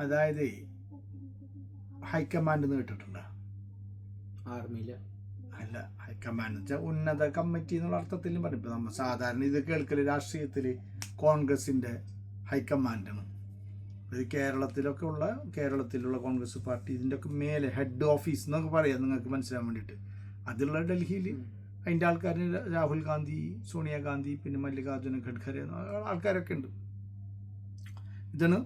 അതായത് ഹൈക്കമാൻഡ് കേട്ടിട്ടുണ്ടോ? ആർമിയില് അല്ല, ഹൈക്കമാൻഡ് എന്ന് വെച്ചാൽ ഉന്നത കമ്മിറ്റി എന്നുള്ള അർത്ഥത്തിലും പറയും. ഇപ്പം നമ്മൾ സാധാരണ ഇത് കേൾക്കൽ രാഷ്ട്രീയത്തിൽ കോൺഗ്രസിൻ്റെ ഹൈക്കമാൻഡാണ്. ഇത് കേരളത്തിലുള്ള കോൺഗ്രസ് പാർട്ടി ഇതിൻ്റെയൊക്കെ മേലെ ഹെഡ് ഓഫീസ് എന്നൊക്കെ പറയാം നിങ്ങൾക്ക് മനസ്സിലാൻ വേണ്ടിയിട്ട്. അതിലുള്ള ഡൽഹിയിൽ അതിൻ്റെ ആൾക്കാർ രാഹുൽ ഗാന്ധി, സോണിയാഗാന്ധി, പിന്നെ മല്ലികാർജുന ഖഡ്ഗെ ആൾക്കാരൊക്കെ ഉണ്ട്. ഇതാണ്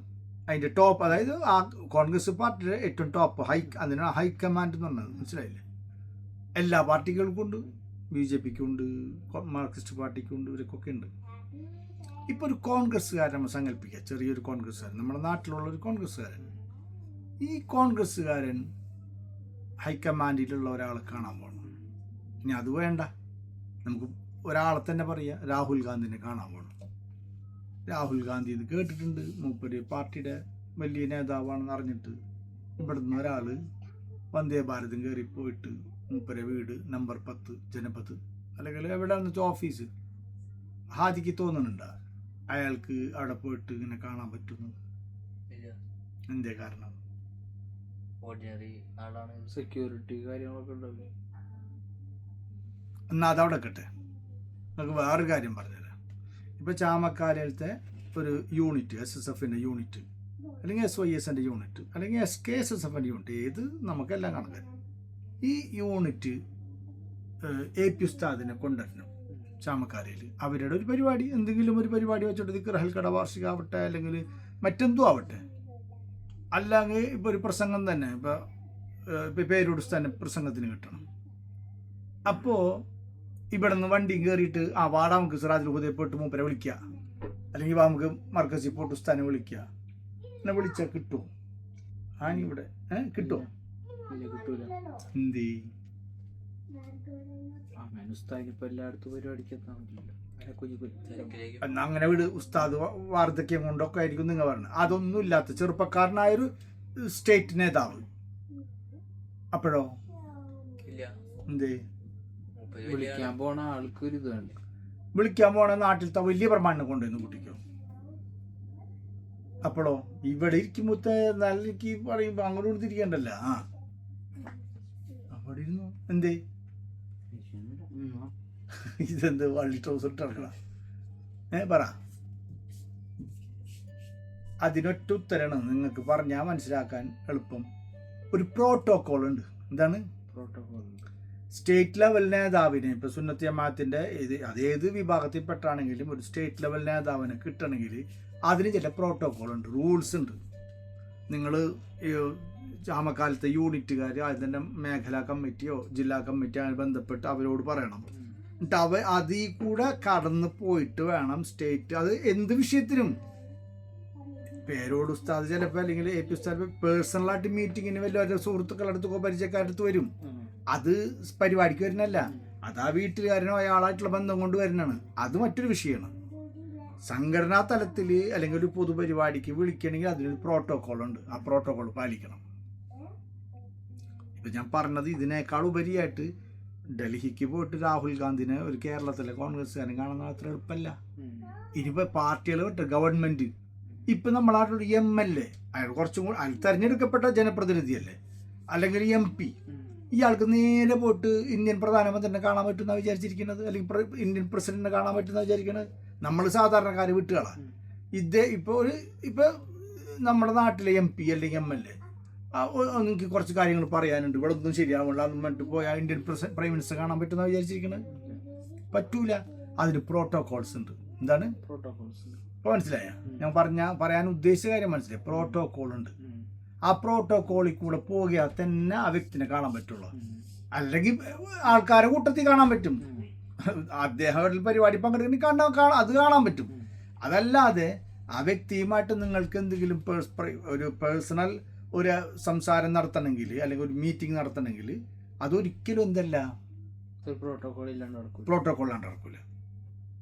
അതിൻ്റെ ടോപ്പ്. അതായത് ആ കോൺഗ്രസ് പാർട്ടിയുടെ ഏറ്റവും ടോപ്പ് അതിനാണ് ഹൈക്കമാൻഡ് എന്ന് പറഞ്ഞത്. മനസ്സിലായില്ലേ? എല്ലാ പാർട്ടികൾക്കും ഉണ്ട്, BJPക്കും ഉണ്ട്, മാർക്സിസ്റ്റ് പാർട്ടിക്കും ഉണ്ട്, ഇവർക്കൊക്കെ ഉണ്ട്. ഇപ്പോൾ ഒരു കോൺഗ്രസ്സുകാരൻ നമ്മൾ സങ്കല്പിക്കുക, ചെറിയൊരു കോൺഗ്രസ്സുകാരൻ, നമ്മുടെ നാട്ടിലുള്ള ഒരു കോൺഗ്രസ്സുകാരൻ. ഈ കോൺഗ്രസ്സുകാരൻ ഹൈക്കമാൻഡിലുള്ള ഒരാളെ കാണാൻ പോകണം. ഇനി അത് വേണ്ട, നമുക്ക് ഒരാളെ തന്നെ പറയാം, രാഹുൽ ഗാന്ധിനെ കാണാൻ പോകണം. രാഹുൽ ഗാന്ധി ഇത് കേട്ടിട്ടുണ്ട്, മൂപ്പര് പാർട്ടിയുടെ വലിയ നേതാവാണെന്ന് അറിഞ്ഞിട്ട് ഇവിടുന്ന് ഒരാൾ വന്ദേ ഭാരതും കയറി പോയിട്ട് മൂപ്പരെ വീട് നമ്പർ 10 ജനപത്ത് അല്ലെങ്കിൽ എവിടെയാണെന്ന് വെച്ചാൽ ഓഫീസ് ഹാദിക്ക് തോന്നുന്നുണ്ടോ അയാൾക്ക് അവിടെ പോയിട്ട് ഇങ്ങനെ കാണാൻ പറ്റുന്നു? എന്തേ കാരണം? സെക്യൂരിറ്റി കാര്യങ്ങളൊക്കെ ഉണ്ടാവില്ലേ? എന്നാൽ അതവിടെ കട്ടെ, നമുക്ക് വേറൊരു കാര്യം പറഞ്ഞുതരാം. ഇപ്പോൾ ചാമക്കാലത്തെ ഒരു യൂണിറ്റ്, SSFൻ്റെ യൂണിറ്റ്, അല്ലെങ്കിൽ SYSൻ്റെ യൂണിറ്റ്, അല്ലെങ്കിൽ SKSSFൻ്റെ യൂണിറ്റ്, ഏത് നമുക്കെല്ലാം കണക്കാൻ. ഈ യൂണിറ്റ് AP ഉസ്താദിനെ കൊണ്ടുവരണം ചാമക്കാലയിൽ. അവരുടെ ഒരു പരിപാടി, എന്തെങ്കിലും ഒരു പരിപാടി വെച്ചിട്ട് ദിക്ർ കട വാർഷിക ആവട്ടെ, അല്ലെങ്കിൽ മറ്റെന്തോ ആവട്ടെ. അല്ലെങ്കിൽ ഇപ്പോൾ ഒരു പ്രസംഗം തന്നെ, ഇപ്പോൾ പേരോട് ഉസ്താദിനെ പ്രസംഗത്തിന് കിട്ടണം. അപ്പോൾ ഇവിടെ നിന്ന് വണ്ടി കയറിയിട്ട് വാടാ നമുക്ക് സിറാജുൽ ഹുദയിൽ പോയിട്ട് മൂപ്പരെ വിളിക്കുക, അല്ലെങ്കിൽ നമുക്ക് മർക്കസിൽ പോയിട്ട് ഉസ്താദിനെ വിളിക്കുക. എന്നെ വിളിച്ചാൽ കിട്ടുമോ? ഇവിടെ കിട്ടുമോ? കിട്ടൂല. എന്തി എന്നാ അങ്ങനെ വിട്. ഉസ്താദ് വാർദ്ധക്യം കൊണ്ടൊക്കെ ആയിരിക്കും നിങ്ങൾ പറഞ്ഞത്. അതൊന്നും ഇല്ലാത്ത ചെറുപ്പക്കാരനായൊരു സ്റ്റേറ്റ് നേതാവ്. അപ്പോഴോ എന്തേ വിളിക്കാൻ പോണ ആൾക്കൊരു ഇതാണ്, വിളിക്കാൻ പോണ നാട്ടിലത്തെ വലിയ പ്രമാണം കൊണ്ടുവന്ന് കുട്ടിക്കോ? അപ്പോഴോ ഇവിടെ ഇരിക്കുമ്പോഴത്തെ നല്ല പറയുമ്പോ അങ്ങോട്ട് തിരിക്കണ്ടല്ല. അവിടെ ഇരുന്നു എന്തേ ഇതെന്ത് വള്ളി ട്രൗസർ ഇട്ടിറക്കണം? പറ. അതിനൊറ്റ ഉത്തരമാണ് നിങ്ങൾക്ക് പറഞ്ഞാൽ മനസ്സിലാക്കാൻ എളുപ്പം. ഒരു പ്രോട്ടോകോൾ ഉണ്ട്. എന്താണ് പ്രോട്ടോകോൾ? സ്റ്റേറ്റ് ലെവൽ നേതാവിനെ, ഇപ്പോൾ സുന്നത്ത് ജമാഅത്തിൻ്റെ അതേത് വിഭാഗത്തിൽപ്പെട്ടാണെങ്കിലും ഒരു സ്റ്റേറ്റ് ലെവൽ നേതാവിനെ കിട്ടണമെങ്കിൽ അതിന് ചില പ്രോട്ടോകോൾ ഉണ്ട്, റൂൾസ് ഉണ്ട്. നിങ്ങൾ ചാമക്കാലത്തെ യൂണിറ്റുകാർ അതിൻ്റെ മേഖലാ കമ്മിറ്റിയോ ജില്ലാ കമ്മിറ്റിയോ ബന്ധപ്പെട്ട് അവരോട് പറയണം. എന്നിട്ട് അതിൽ കൂടെ കടന്ന് പോയിട്ട് വേണം സ്റ്റേറ്റ്, അത് എന്ത് വിഷയത്തിനും. പേരോട് ഉസ്താദ് ചിലപ്പോൾ അല്ലെങ്കിൽ AP ഉസ്താദ് പേഴ്സണലായിട്ട് മീറ്റിങ്ങിന് വല്ല സുഹൃത്തുക്കളുടെ അടുത്തോ പരിചയക്കാരുടെ അടുത്ത് വരും. അത് പരിപാടിക്ക് വരുന്നല്ല, അത് ആ വീട്ടുകാരനോ അയാളായിട്ടുള്ള ബന്ധം കൊണ്ട് വരുന്നതാണ്. അത് മറ്റൊരു വിഷയമാണ്. സംഘടനാ തലത്തിൽ അല്ലെങ്കിൽ ഒരു പൊതുപരിപാടിക്ക് വിളിക്കണമെങ്കിൽ അതിനൊരു പ്രോട്ടോകോൾ ഉണ്ട്. ആ പ്രോട്ടോകോൾ പാലിക്കണം. ഇപ്പം ഞാൻ പറഞ്ഞത് ഇതിനേക്കാൾ ഉപരിയായിട്ട് ഡൽഹിക്ക് പോയിട്ട് രാഹുൽ ഗാന്ധിനെ ഒരു കേരളത്തിലെ കോൺഗ്രസ്സുകാരൻ കാണുന്ന അത്ര എളുപ്പമല്ല. ഇനിയിപ്പോൾ പാർട്ടികൾ വിട്ട് ഗവൺമെൻറ്, ഇപ്പം നമ്മളായിട്ടുള്ള MLA അയാൾ കുറച്ചും കൂടി തെരഞ്ഞെടുക്കപ്പെട്ട ജനപ്രതിനിധിയല്ലേ, അല്ലെങ്കിൽ MP, ഇയാൾക്ക് നേരെ പോയിട്ട് ഇന്ത്യൻ പ്രധാനമന്ത്രിനെ കാണാൻ പറ്റുന്ന വിചാരിച്ചിരിക്കുന്നത്, അല്ലെങ്കിൽ ഇന്ത്യൻ പ്രസിഡന്റിനെ കാണാൻ പറ്റുന്ന വിചാരിക്കുന്നത്. നമ്മൾ സാധാരണക്കാർ വിട്ടുകളാണ്. ഇപ്പോൾ നമ്മുടെ നാട്ടിലെ MP അല്ലെങ്കിൽ MLA എനിക്ക് കുറച്ച് കാര്യങ്ങൾ പറയാനുണ്ട്, ഇവിടെ ഒന്നും ശരിയാവില്ല, അതൊന്നും മറ്റു പോയാൽ ഇന്ത്യൻ പ്രൈം മിനിസ്റ്റർ കാണാൻ പറ്റുന്ന വിചാരിച്ചിരിക്കുന്നത് പറ്റൂല. അതിന് പ്രോട്ടോകോൾസ് ഉണ്ട്. എന്താണ് പ്രോട്ടോകോൾസ്? ഇപ്പോൾ മനസ്സിലായ ഞാൻ പറയാൻ ഉദ്ദേശിച്ച കാര്യം മനസ്സിലായി. പ്രോട്ടോകോൾ ഉണ്ട്. ആ പ്രോട്ടോകോളിൽ കൂടെ പോകിയാൽ തന്നെ ആ വ്യക്തിനെ കാണാൻ പറ്റുള്ളൂ. അല്ലെങ്കിൽ ആൾക്കാരെ കൂട്ടത്തിൽ കാണാൻ പറ്റും, അദ്ദേഹം പരിപാടി പങ്കെടുക്കുന്ന അത് കാണാൻ പറ്റും. അതല്ലാതെ ആ വ്യക്തിയുമായിട്ട് നിങ്ങൾക്ക് എന്തെങ്കിലും ഒരു പേഴ്സണൽ ഒരു സംസാരം നടത്തണമെങ്കിൽ അല്ലെങ്കിൽ ഒരു മീറ്റിംഗ് നടത്തണമെങ്കിൽ അതൊരിക്കലും എന്തല്ല പ്രോട്ടോകോൾ ഇല്ലാണ്ട് നടക്കില്ല.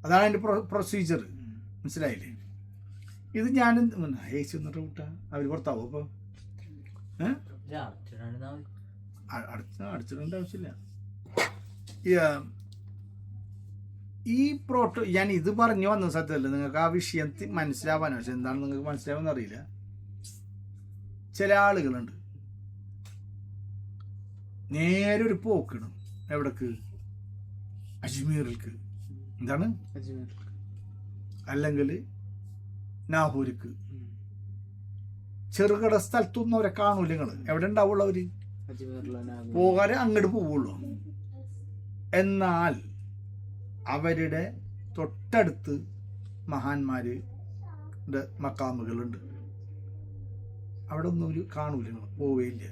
അതാണ് അതിൻ്റെ പ്രൊസീജിയർ. മനസ്സിലായില്ലേ? ഇത് ഞാൻ ഏസി വന്നിട്ട് വിട്ടാ അവർ പുറത്താവും. അപ്പോൾ അടിച്ചിടേണ്ട ആവശ്യമില്ല. ഈ ഞാൻ ഇത് പറഞ്ഞു വന്ന സത്യമല്ല, നിങ്ങൾക്ക് ആ വിഷയം മനസ്സിലാവാനോ, പക്ഷെ എന്താണ് നിങ്ങൾക്ക് മനസ്സിലാവുമെന്ന് അറിയില്ല. ചില ആളുകളുണ്ട് നേരെ ഒരു പോക്കണം എവിടേക്ക്, അജ്മീറിലേക്ക്, എന്താണ്, അജ്മീർ. അല്ലെങ്കിൽ നാഹൂർക്ക്. ചെറുകിട സ്ഥലത്തൊന്നും അവരെ കാണൂല. നിങ്ങൾ എവിടെ ഉണ്ടാവുള്ളൂ അവര്? അജ്മീറിലാണ് പോകാതെ അങ്ങോട്ട് പോവുള്ളൂ. എന്നാൽ അവരുടെ തൊട്ടടുത്ത് മഹാന്മാരുടെ മക്കാമുകളുണ്ട്. അവിടെ ഒന്നും ഒരു കാണൂല, നിങ്ങൾ പോവുകയില്ല.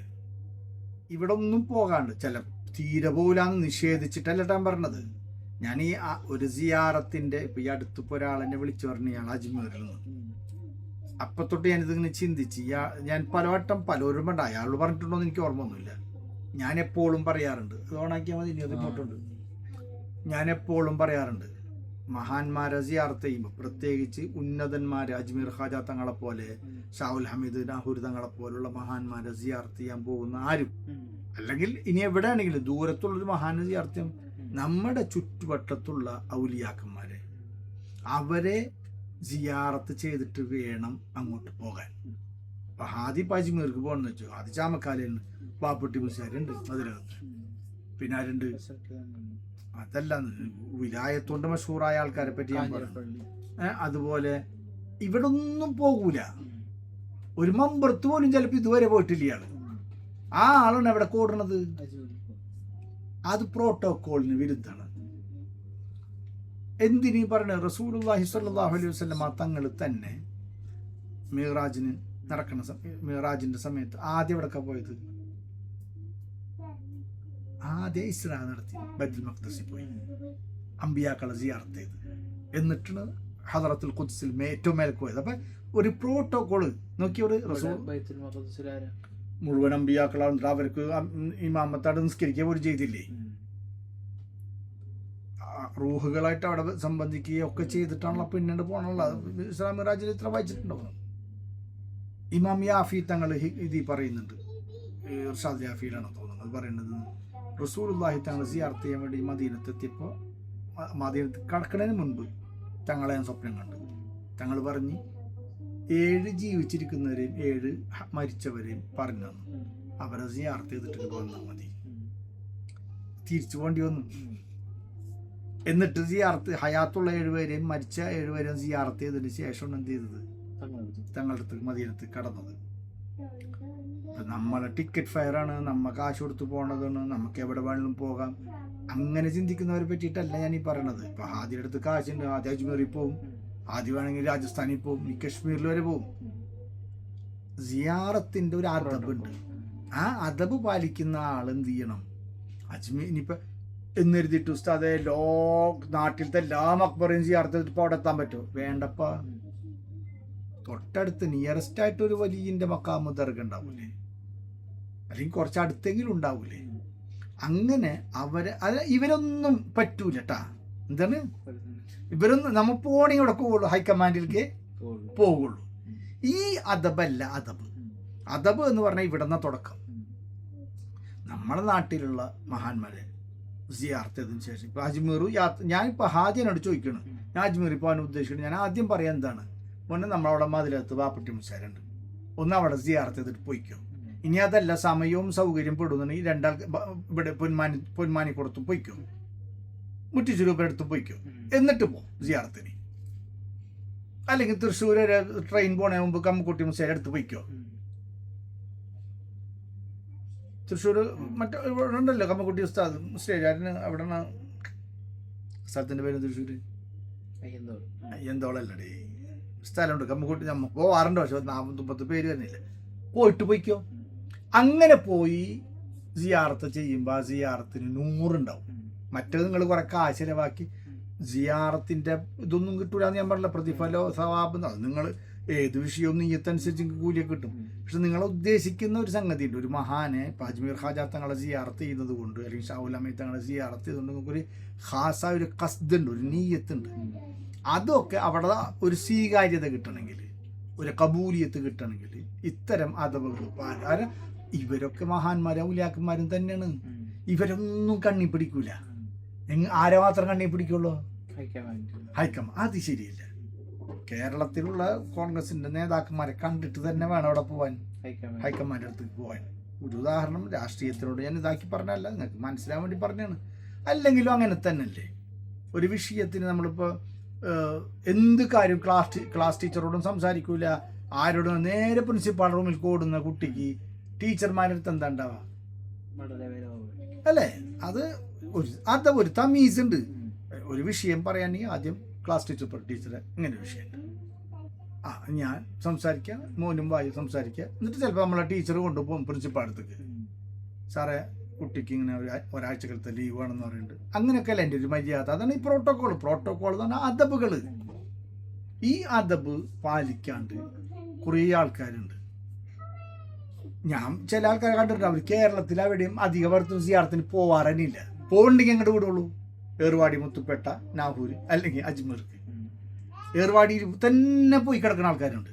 ഇവിടെ ഒന്നും പോകാണ്ട് ചില തീരെ പോലാന്ന് നിഷേധിച്ചിട്ടല്ല ഞാൻ പറഞ്ഞത്. ഞാൻ ഈ ഒരു സിയാറത്തിന്റെ ഇപ്പൊ ഈ അടുത്തിപ്പോ ഒരാളെന്നെ വിളിച്ചു പറഞ്ഞു ഇയാൾ അജ്മീറിൽ നിന്ന്. അപ്പൊ തൊട്ട് ഞാനിതിങ്ങനെ ചിന്തിച്ച് ഞാൻ പലവട്ടം പലരും ഉണ്ട്, അയാൾ പറഞ്ഞിട്ടുണ്ടോ എന്ന് എനിക്ക് ഓർമ്മ ഒന്നുമില്ല. ഞാൻ എപ്പോഴും പറയാറുണ്ട്, അത് ഓണാക്കിയാൽ മതി, ഇനി അത് ഇങ്ങോട്ടുണ്ട്. ഞാൻ എപ്പോഴും പറയാറുണ്ട്, മഹാന്മാരെ സിയാറത്ത് ചെയ്യുമ്പോൾ പ്രത്യേകിച്ച് ഉന്നതന്മാരെ അജ്മീർ ഖാജ തങ്ങളെ പോലെ, ഷാഹുൽ ഹമീദ് നാഹൂർ തങ്ങളെ പോലുള്ള മഹാന്മാരെ സിയാറത്ത് ചെയ്യാൻ പോകുന്ന ആരും, അല്ലെങ്കിൽ ഇനി എവിടെയാണെങ്കിലും ദൂരത്തുള്ളൊരു മഹാനെ സിയാറത്ത് ചെയ്യാൻ, നമ്മുടെ ചുറ്റുവട്ടത്തുള്ള ഔലിയാക്കന്മാരെ അവരെ സിയാറത്ത് ചെയ്തിട്ട് വേണം അങ്ങോട്ട് പോകാൻ. അപ്പൊ ഹാദി അജ്മീർക്ക് പോകണമെന്ന് വെച്ചു, ഹാദി ചാമക്കാലയിൽ പാപ്പുട്ടി മുസ്ലിയാരുണ്ട് അതിനകത്ത്. പിന്നെ ആരുണ്ട്? അതല്ല, വിലായത്തോണ്ട് മഷൂറായ ആൾക്കാരെ പറ്റി ഞാൻ പറഞ്ഞു. അതുപോലെ ഇവിടെ ഒന്നും പോകൂല. ഒരു മമ്പുറത്ത് പോലും ചിലപ്പോൾ ഇതുവരെ പോയിട്ടില്ല ഇയാള്. ആ ആളാണ് എവിടെ കൂടുന്നത്. അത് പ്രോട്ടോകോളിന് വിരുദ്ധമാണ്. എന്തിനീ പറഞ്ഞത്? റസൂലുള്ളാഹി സ്വല്ലല്ലാഹു അലൈഹി വസല്ലം തങ്ങൾ തന്നെ മിഅ്റാജിന് നടക്കുന്ന മിഅ്റാജിന്റെ സമയത്ത് ആദ്യം എവിടൊക്കെ പോയത്? ആദ്യം ഇസ്രാ നടത്തി ബൈത്തുൽ മഖ്ദസിൽ പോയി അമ്പിയാക്കളെ സിയാറത്ത് ചെയ്ത്, എന്നിട്ടാണ് ഹദറത്തുൽ ഖുദ്സിൽ ഏറ്റവും മേലേക്ക് പോയത്. അപ്പൊ ഒരു പ്രോട്ടോകോള് നോക്കിയോട്. മുഴുവൻ അമ്പിയാക്കളാണ്, അവർക്ക് ഇമാമത്താട് നിസ്കരിക്കുക പോലും ചെയ്തില്ലേ. റൂഹുകളായിട്ട് അവിടെ സംബന്ധിക്കുകയും ഒക്കെ ചെയ്തിട്ടാണല്ലോ പിന്നീട് പോകണുള്ളത്. ഇസ്ലാം മിറാജിൽ ഇത്ര വായിച്ചിട്ടുണ്ടോ? ഇമാം യാഫി തങ്ങൾ ഇത് പറയുന്നുണ്ട്, ഇർഷാദ് യാഫിയിലാണ് തോന്നുന്നത് പറയുന്നത്, റസൂലുള്ളാഹി തങ്ങൾ സിയാറത്ത് ചെയ്യാൻ വേണ്ടി മദീനത്തെത്തിയപ്പോൾ മദീനത്ത് കടക്കുന്നതിന് മുൻപ് തങ്ങളെ ഞാൻ സ്വപ്നം കണ്ടു. തങ്ങൾ പറഞ്ഞ് 7 ജീവിച്ചിരിക്കുന്നവരെയും 7 മരിച്ചവരെയും പറഞ്ഞു തന്നു, അവരെ സിയാറത്ത് ചെയ്തിട്ട് വന്നാൽ മതി. തിരിച്ചു പോകേണ്ടി വന്നു. എന്നിട്ട് സിയാറത്ത് ഹയാത്തുള്ള 7 പേരെയും മരിച്ച 7 പേരെയും സിയാറത്ത് ചെയ്തതിന് ശേഷമാണ് എന്ത് ചെയ്തത്? തങ്ങളുടെ അടുത്ത് മദീനത്ത് കടന്നത്. നമ്മളെ ടിക്കറ്റ് ഫെയറാണ്, നമ്മ കാശ് കൊടുത്ത് പോകണതാണ്, നമുക്ക് എവിടെ വേണമെങ്കിലും പോകാം, അങ്ങനെ ചിന്തിക്കുന്നവരെ പറ്റിയിട്ടല്ല ഞാൻ ഈ പറയണത്. ഇപ്പൊ ആദ്യയുടെ അടുത്ത് കാശുണ്ട്, ആദ്യം അജ്മീറിൽ പോവും, ആദ്യം വേണമെങ്കിൽ രാജസ്ഥാനിൽ പോവും, ഈ കശ്മീരിൽ വരെ പോവും. സിയാറത്തിന്റെ ഒരു അദബുണ്ട്. ആ അദബ് പാലിക്കുന്ന ആൾ എന്ത് ചെയ്യണം? അജ്മീർ ഇനിയിപ്പോ എന്നെഴുതിയിട്ട് ഉസ്താദെ നാട്ടിലത്തെ എല്ലാ മക്ബറയും സിയാറത്ത് ചെയ്തിട്ട് ഇപ്പോൾ അവിടെ എത്താൻ പറ്റുമോ? വേണ്ടപ്പ. തൊട്ടടുത്ത് നിയറസ്റ്റ് ആയിട്ട് ഒരു വലിയ മക്കാമ് ദർഗ ഉണ്ടാവൂലേ, അല്ലെങ്കിൽ കുറച്ച് അടുത്തെങ്കിലും ഉണ്ടാവൂലേ. അങ്ങനെ ഇവരൊന്നും പറ്റൂലട്ടാ. എന്താണ് ഇവരൊന്നും നമ്മ പോണെങ്കിൽ ഇവിടെ പോകുള്ളൂ, ഹൈക്കമാൻഡിലേക്ക് പോകുള്ളൂ. ഈ അദബല്ല അദബ്. അദബ് എന്ന് പറഞ്ഞാൽ ഇവിടെ നിന്ന തുടക്കം. നമ്മളെ നാട്ടിലുള്ള മഹാന്മാരെ സിയാറത്ത് ചെയ്തതിന് ശേഷം ഇപ്പൊ അജ്മീർ ഞാനിപ്പോൾ ഹാദിയനോട് ചോദിക്കണം, ഞാൻ അജ്മീർ പോകാൻ ഉദ്ദേശിക്കണം. ഞാൻ ആദ്യം പറയാൻ എന്താണ്, ഒന്ന് നമ്മളവിടെ മതിലകത്ത് വാപ്പട്ടി മുസാരുണ്ട്, ഒന്ന് അവിടെ സിയാറത്ത് ചെയ്തിട്ട് പോയിക്കോ. ഇനി അതല്ല സമയവും സൗകര്യം പെടുന്നുണ്ടെങ്കിൽ രണ്ടാൾക്ക് ഇവിടെ പൊന്മാനിക്കുടത്തും പോയിക്കോ, മുറ്റിച്ചുരൂപടുത്തും പോയിക്കോ, എന്നിട്ട് പോ സിയാറത്തിന്. അല്ലെങ്കിൽ തൃശ്ശൂർ ട്രെയിൻ പോണേ മുമ്പ് കമ്മക്കുട്ടി മുസാരെ അടുത്ത് പോയിക്കോ. തൃശ്ശൂർ മറ്റേ ഇവിടെ ഉണ്ടല്ലോ കമ്മക്കുട്ടി ഉസ്താദ് സ്റ്റേജാരിന് അവിടെ സ്ഥലത്തിന്റെ പേര് തൃശ്ശൂർ അയ്യന്തോളല്ലേ സ്ഥലമുണ്ട് കമ്മക്കുട്ടി. നമുക്ക് പോവാറുണ്ട്, പക്ഷെ 40-50 പേര് തന്നെയില്ല. പോയിട്ട് പോയിക്കോ. അങ്ങനെ പോയി സിയാറത്ത് ചെയ്യുമ്പോൾ ആ സിയാറത്തിന് 100 ഉണ്ടാവും. മറ്റേത് നിങ്ങൾ കുറെ കാശ് ചിലവാക്കി സിയാറത്തിന്റെ ഇതൊന്നും കിട്ടൂലെന്ന് ഞാൻ പറഞ്ഞില്ല. പ്രതിഫലോ സവാബ് അത് നിങ്ങൾ ഏത് വിഷയവും നീയത്തനുസരിച്ച് കൂലിയൊക്കെ കിട്ടും. പക്ഷെ നിങ്ങൾ ഉദ്ദേശിക്കുന്ന ഒരു സംഗതി ഉണ്ട്. ഒരു മഹാനെ അജ്മീർ ഖാജ തങ്ങളെ സിയാറത്ത് ചെയ്യുന്നത് കൊണ്ട്, അല്ലെങ്കിൽ ഷാഹുൽ ഹമീദ് തങ്ങളെ സിയാറത്ത് ചെയ്തുകൊണ്ട് നിങ്ങൾക്കൊരു ഖാസ ഒരു കസ്തുണ്ട്, ഒരു നീയത്തുണ്ട്. അതൊക്കെ അവിടെ ഒരു സ്വീകാര്യത കിട്ടണമെങ്കിൽ, ഒരു കബൂലിയത്ത് കിട്ടണമെങ്കിൽ ഇത്തരം അദബുകൾ. കാരണം ഇവരൊക്കെ മഹാന്മാരും ഔലിയാക്കന്മാരും തന്നെയാണ്. ഇവരൊന്നും കണ്ണി പിടിക്കൂല. ആരെ മാത്രം കണ്ണി പിടിക്കുള്ളൂ? ഹൈക്കമാൻഡ്. അത് ശരിയില്ല. കേരളത്തിലുള്ള കോൺഗ്രസിന്റെ നേതാക്കന്മാരെ കണ്ടിട്ട് തന്നെ വേണം അവിടെ പോവാൻ, ഹൈക്കമാൻഡ് ഹൈക്കമാൻഡ് അടുത്ത് പോവാൻ. ഒരു ഉദാഹരണം രാഷ്ട്രീയത്തിനോട് ഞാൻ ഇതാക്കി പറഞ്ഞല്ല, നിങ്ങൾക്ക് മനസ്സിലാൻ വേണ്ടി പറഞ്ഞാണ്. അല്ലെങ്കിലും അങ്ങനെ തന്നെയല്ലേ ഒരു വിഷയത്തിന് നമ്മളിപ്പോൾ എന്ത് കാര്യം ക്ലാസ് ടീച്ചറോടും സംസാരിക്കൂല, ആരോടും നേരെ പ്രിൻസിപ്പാൾ റൂമിൽ കൂടുന്ന കുട്ടിക്ക് ടീച്ചർമാരുടെ അടുത്ത് എന്താ ഉണ്ടാവുക അല്ലേ? അത് ഒരു തമീസ് ഉണ്ട്. ഒരു വിഷയം പറയാനെങ്കിൽ ആദ്യം ക്ലാസ് ടീച്ചറെ ഇങ്ങനെ ഒരു വിഷയമുണ്ട്, ഞാൻ സംസാരിക്കാം, മോനും വായു സംസാരിക്കുക. എന്നിട്ട് ചിലപ്പോൾ നമ്മളെ ടീച്ചർ കൊണ്ടുപോകും പ്രിൻസിപ്പാൾ അടുത്തേക്ക്, സാറേ കുട്ടിക്ക് ഇങ്ങനെ ഒരാഴ്ചകളത്തെ ലീവ് വേണമെന്ന് പറയുന്നുണ്ട്. അങ്ങനെയൊക്കെയല്ല എൻ്റെ ഒരു മര്യാദ. അതാണ് ഈ പ്രോട്ടോകോൾ എന്ന് പറഞ്ഞാൽ അതബുകൾ. ഈ അതബ് പാലിക്കാണ്ട് കുറേ ആൾക്കാരുണ്ട്. ഞാൻ ചില ആൾക്കാരെ കണ്ടിട്ടുണ്ട്, അവർ കേരളത്തിൽ എവിടെയും അധിക പേർത്തും സിയാറത്തിന് പോവാറനില്ല. പോകണ്ടെങ്കിൽ അങ്ങോട്ട് വിടുള്ളൂ, ഏർവാടി, മുത്തുപേട്ട, നാഹൂർ അല്ലെങ്കിൽ അജ്മീർക്ക്. ഏർവാടിയിൽ തന്നെ പോയി കിടക്കുന്ന ആൾക്കാരുണ്ട്.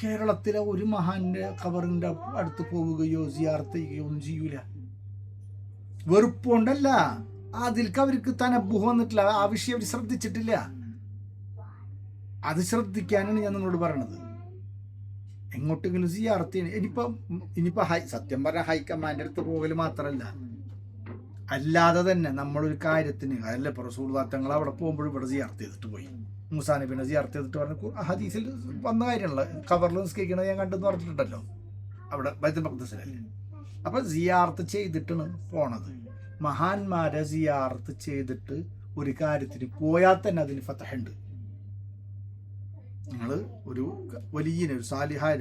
കേരളത്തിലെ ഒരു മഹാന്റെ ഖബറിന്റെ അടുത്ത് പോവുകയോ സിയാറത്ത് ചെയ്യുകയോ ഒന്നും ചെയ്യൂല. വെറുപ്പുകൊണ്ടല്ല, അതിൽക്ക് അവർക്ക് തനബുഹ് വന്നിട്ടില്ല, ആ വിഷയം അവർ ശ്രദ്ധിച്ചിട്ടില്ല. അത് ശ്രദ്ധിക്കാനാണ് ഞാൻ നിങ്ങളോട് പറയണത്. എങ്ങോട്ടെങ്കിലും സിയാറത്ത് ഇനിയിപ്പോ സത്യം പറഞ്ഞ ഹൈക്കമാൻഡ് അടുത്ത് പോകൽ മാത്രമല്ല, അല്ലാതെ തന്നെ നമ്മളൊരു കാര്യത്തിന് അതല്ല, ഇപ്പോൾ റസൂൽ തങ്ങൾ അവിടെ പോകുമ്പോഴും ഇവിടെ സിയാറത്ത് ചെയ്തിട്ട് പോയി, മൂസാ നബിനെ സിയാറത്ത് ചെയ്തിട്ട് പറഞ്ഞു. ഹദീസിൽ വന്ന കാര്യമുള്ള ഖബറിൽ നിസ്കരിക്കണത് ഞാൻ കണ്ടെന്ന് പറഞ്ഞിട്ടുണ്ടല്ലോ അവിടെ ബൈത്തുൽ മഖ്ദിസിലല്ലേ. അപ്പൊ സിയാറത്ത് ചെയ്തിട്ടാണ് പോണത്. മഹാന്മാരെ സിയാറത്ത് ചെയ്തിട്ട് ഒരു കാര്യത്തിന് പോയാൽ തന്നെ അതിന് ഫതഹുണ്ട്. നിങ്ങൾ ഒരു വലിയ ഒരു സാലിഹായ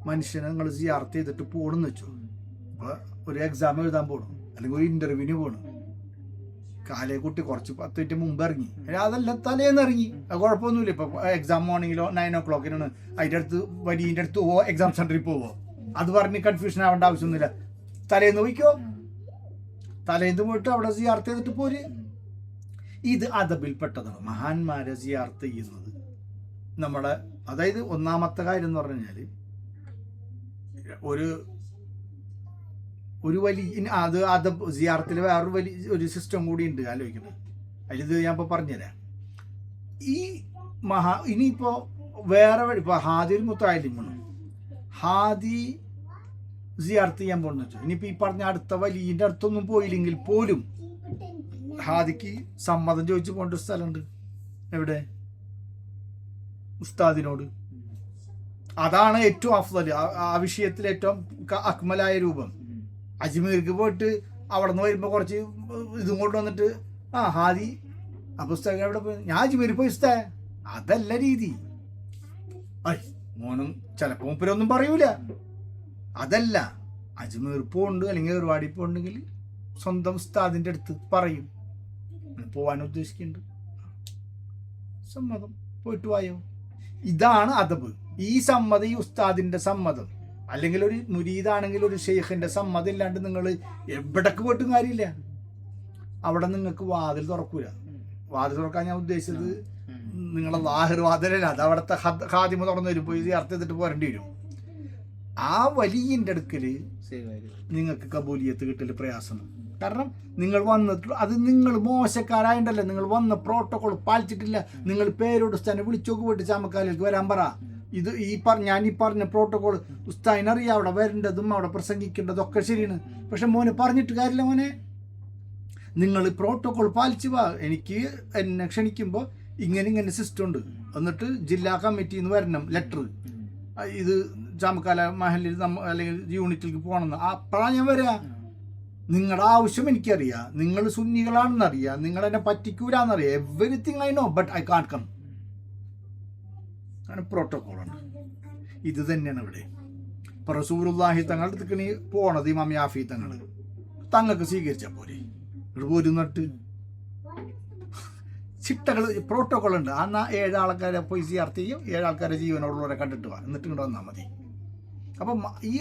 മനുഷ്യനെ നിങ്ങൾ സിയാറത്ത് ചെയ്തിട്ട് പോകണമെന്ന് വെച്ചു, അപ്പോൾ ഒരു എക്സാം എഴുതാൻ പോകണം അല്ലെങ്കിൽ ഒരു ഇന്റർവ്യൂവിന് പോകണം. കാലേ കുട്ടി കുറച്ച് 10 മിനിറ്റ് മുമ്പ് ഇറങ്ങി, അതല്ല തലേന്ന് ഇറങ്ങി, കുഴപ്പമൊന്നുമില്ല. ഇപ്പൊ എക്സാം മോർണിംഗിലോ 9 o'clock അതിൻ്റെ അടുത്ത് വലിയൻ്റെ അടുത്ത് പോവോ എക്സാം സെന്ററിൽ പോവോ, അത് പറഞ്ഞ് കൺഫ്യൂഷൻ ആവേണ്ട ആവശ്യമൊന്നുമില്ല. തലേന്ന് പോയിക്കോ, തലേന്ന് പോയിട്ട് അവിടെ സിയാറത്ത് ചെയ്തിട്ട് പോര്. ഇത് അദബിൽപ്പെട്ടതാണ്. മഹാന്മാരെ സിയാറത്ത് ചെയ്യുന്നത് നമ്മുടെ, അതായത് ഒന്നാമത്തെ കാര്യം എന്ന് പറഞ്ഞു കഴിഞ്ഞാൽ ഒരു വലിയ അത് സിയാറത്തിൽ വേറൊരു വലിയ ഒരു സിസ്റ്റം കൂടി ഉണ്ട് ആലോചിക്കുന്നത്. അതിത് ഞാൻ ഇപ്പോൾ പറഞ്ഞുതരാം. ഈ ഇനിയിപ്പോൾ വേറെ ഇപ്പോൾ ഹാദിൽ മുത്തായാലും ഹാദി സിയാറത്ത് ചെയ്യാൻ പോകുന്ന വെച്ചു. ഇനിയിപ്പോൾ ഈ പറഞ്ഞ അടുത്ത വലിയൻ്റെ അടുത്തൊന്നും പോയില്ലെങ്കിൽ പോലും ഹാദിക്ക് സമ്മതം ചോദിച്ചു പോകേണ്ട സ്ഥലമുണ്ട്. എവിടെ? ഉസ്താദിനോട്. അതാണ് ഏറ്റവും അഫ്ദൽ, ആ വിഷയത്തിൽ ഏറ്റവും അക്മലായ രൂപം. അജ്മീർക്ക് പോയിട്ട് അവിടെ നിന്ന് വരുമ്പോൾ കുറച്ച് ഇതും കൊണ്ട് വന്നിട്ട് ഹാദി പുസ്തകം എവിടെ പോയി, ഞാൻ അജ്മീരിൽ പോയി ഉസ്താ, അതല്ല രീതി. മോനും ചിലപ്പോൾ മൂപ്പരൊന്നും പറയൂല. അതല്ല, അജ്മീർ പോണ്ട് അല്ലെങ്കിൽ ഏർവാടി പോണ്ടെങ്കിൽ സ്വന്തം ഉസ്താദിൻ്റെ അടുത്ത് പറയും, പോവാൻ ഉദ്ദേശിക്കുന്നുണ്ട്, സമ്മതം, പോയിട്ട് വായോ. ഇതാണ് അദബ്. ഈ സമ്മതം, ഈ ഉസ്താദിന്റെ സമ്മതം, അല്ലെങ്കിൽ ഒരു മുരീദാണെങ്കിൽ ഒരു ഷെയ്ഖിന്റെ സമ്മതം ഇല്ലാണ്ട് നിങ്ങൾ എവിടേക്ക് പോയിട്ടും കാര്യമില്ല. അവിടെ നിങ്ങൾക്ക് വാതിൽ തുറക്കൂല. വാതിൽ തുറക്കാൻ ഞാൻ ഉദ്ദേശിച്ചത് നിങ്ങളെ ലാഹിർ വാതിലല്ല, അത് അവിടുത്തെ ഖാദിമ തുറന്നു വരും, പോയി അർത്ഥം ചെയ്തിട്ട് പോരേണ്ടി വരും. ആ വലിയൻ്റെ അടുക്കല് നിങ്ങൾക്ക് കബൂലിയത്ത് കിട്ടൽ പ്രയാസമാണ്. കാരണം നിങ്ങൾ വന്നിട്ട് അത് നിങ്ങൾ മോശക്കാരായിട്ടല്ലേ, നിങ്ങൾ വന്ന പ്രോട്ടോകോൾ പാലിച്ചിട്ടില്ല. നിങ്ങൾ പേരോട് ഉസ്താദിനെ വിളിച്ചോക്ക് പോയിട്ട് ചാമക്കാലിലേക്ക് വരാൻ പറ. ഇത് ഞാൻ ഈ പറഞ്ഞ പ്രോട്ടോകോൾ ഉസ്താദിനറിയാം, അവിടെ വരേണ്ടതും അവിടെ പ്രസംഗിക്കേണ്ടതും ഒക്കെ ശരിയാണ്. പക്ഷെ മോനെ പറഞ്ഞിട്ട് കാര്യമില്ല. മോനെ, നിങ്ങൾ പ്രോട്ടോകോൾ പാലിച്ചു വാ. എനിക്ക് എന്നെ ക്ഷണിക്കുമ്പോൾ ഇങ്ങനെ സിസ്റ്റം ഉണ്ട്, എന്നിട്ട് ജില്ലാ കമ്മിറ്റിയിൽ നിന്ന് വരണം ലെറ്റർ, ഇത് ചാമക്കാല മഹലിൽ അല്ലെങ്കിൽ യൂണിറ്റിലേക്ക് പോകണമെന്ന്. അപ്പോഴാണ് ഞാൻ വരിക. നിങ്ങളുടെ ആവശ്യം എനിക്കറിയാം, നിങ്ങൾ സുന്നികളാണെന്നറിയാം, നിങ്ങൾ എന്നെ പറ്റിക്കൂലെന്നറിയാം, everything I know, but I can't come. അങ്ങനെ പ്രോട്ടോകോളുണ്ട്. ഇത് തന്നെയാണ് ഇവിടെ. ഇപ്പൊ റസൂലുള്ളാഹി തങ്ങളുടെ അടുത്തേക്ക് നീ പോണത് ഇമാം യാഫി തങ്ങൾക്ക് സ്വീകരിച്ചാൽ പോരെ, ഇവിടെ പോരുന്നിട്ട് ചിട്ടകൾ പ്രോട്ടോകോൾ ഉണ്ട്. എന്നാൽ 7 ആൾക്കാരെ പോയി സിയാറത്ത് ചെയ്യും, 7 ആൾക്കാരെ ജീവനോടുള്ളവരെ കണ്ടിട്ട് വാ, എന്നിട്ട് ഇങ്ങോട്ട് വന്നാൽ മതി. അപ്പം ഈ